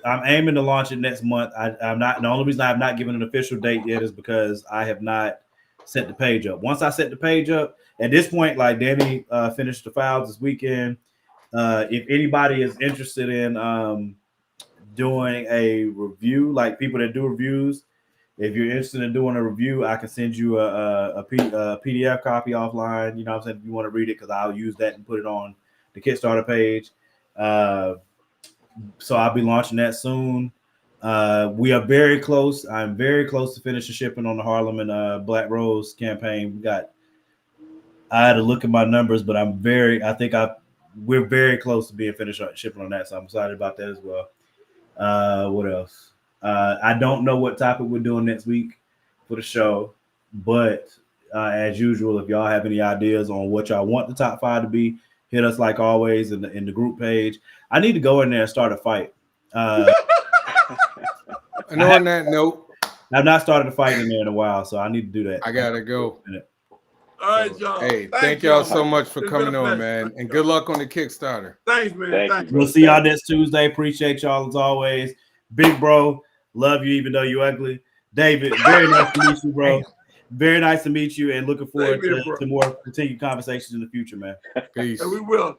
launch it next month. I'm not. The only reason I have not given an official date yet is because I have not set the page up. Once I set the page up, at this point, like Danny finished the files this weekend. If anybody is interested in doing a review, like people that do reviews, if you're interested in doing a review, I can send you a PDF copy offline. You know what I'm saying? If you want to read it, because I'll use that and put it on the Kickstarter page. So I'll be launching that soon. We are very close. I'm very close to finishing shipping on the Harlem and Black Rose campaign. I had to look at my numbers, but we're very close to being finished shipping on that. So I'm excited about that as well. What else? I don't know what topic we're doing next week for the show, but as usual, if y'all have any ideas on what y'all want the top 5 to be, hit us like always in the group page. I need to go in there and start a fight. And on that note, I've not started a fight in there in a while, so I need to do that. I gotta go. All right, y'all. Hey, thank y'all so much for coming on, man. And good luck on the Kickstarter. Thanks, man. Thanks. We'll see y'all next Tuesday. Appreciate y'all as always. Big bro, love you even though you're ugly. David, very nice to meet you, bro. Very nice to meet you, and looking forward to more continued conversations in the future, man. Peace. And we will.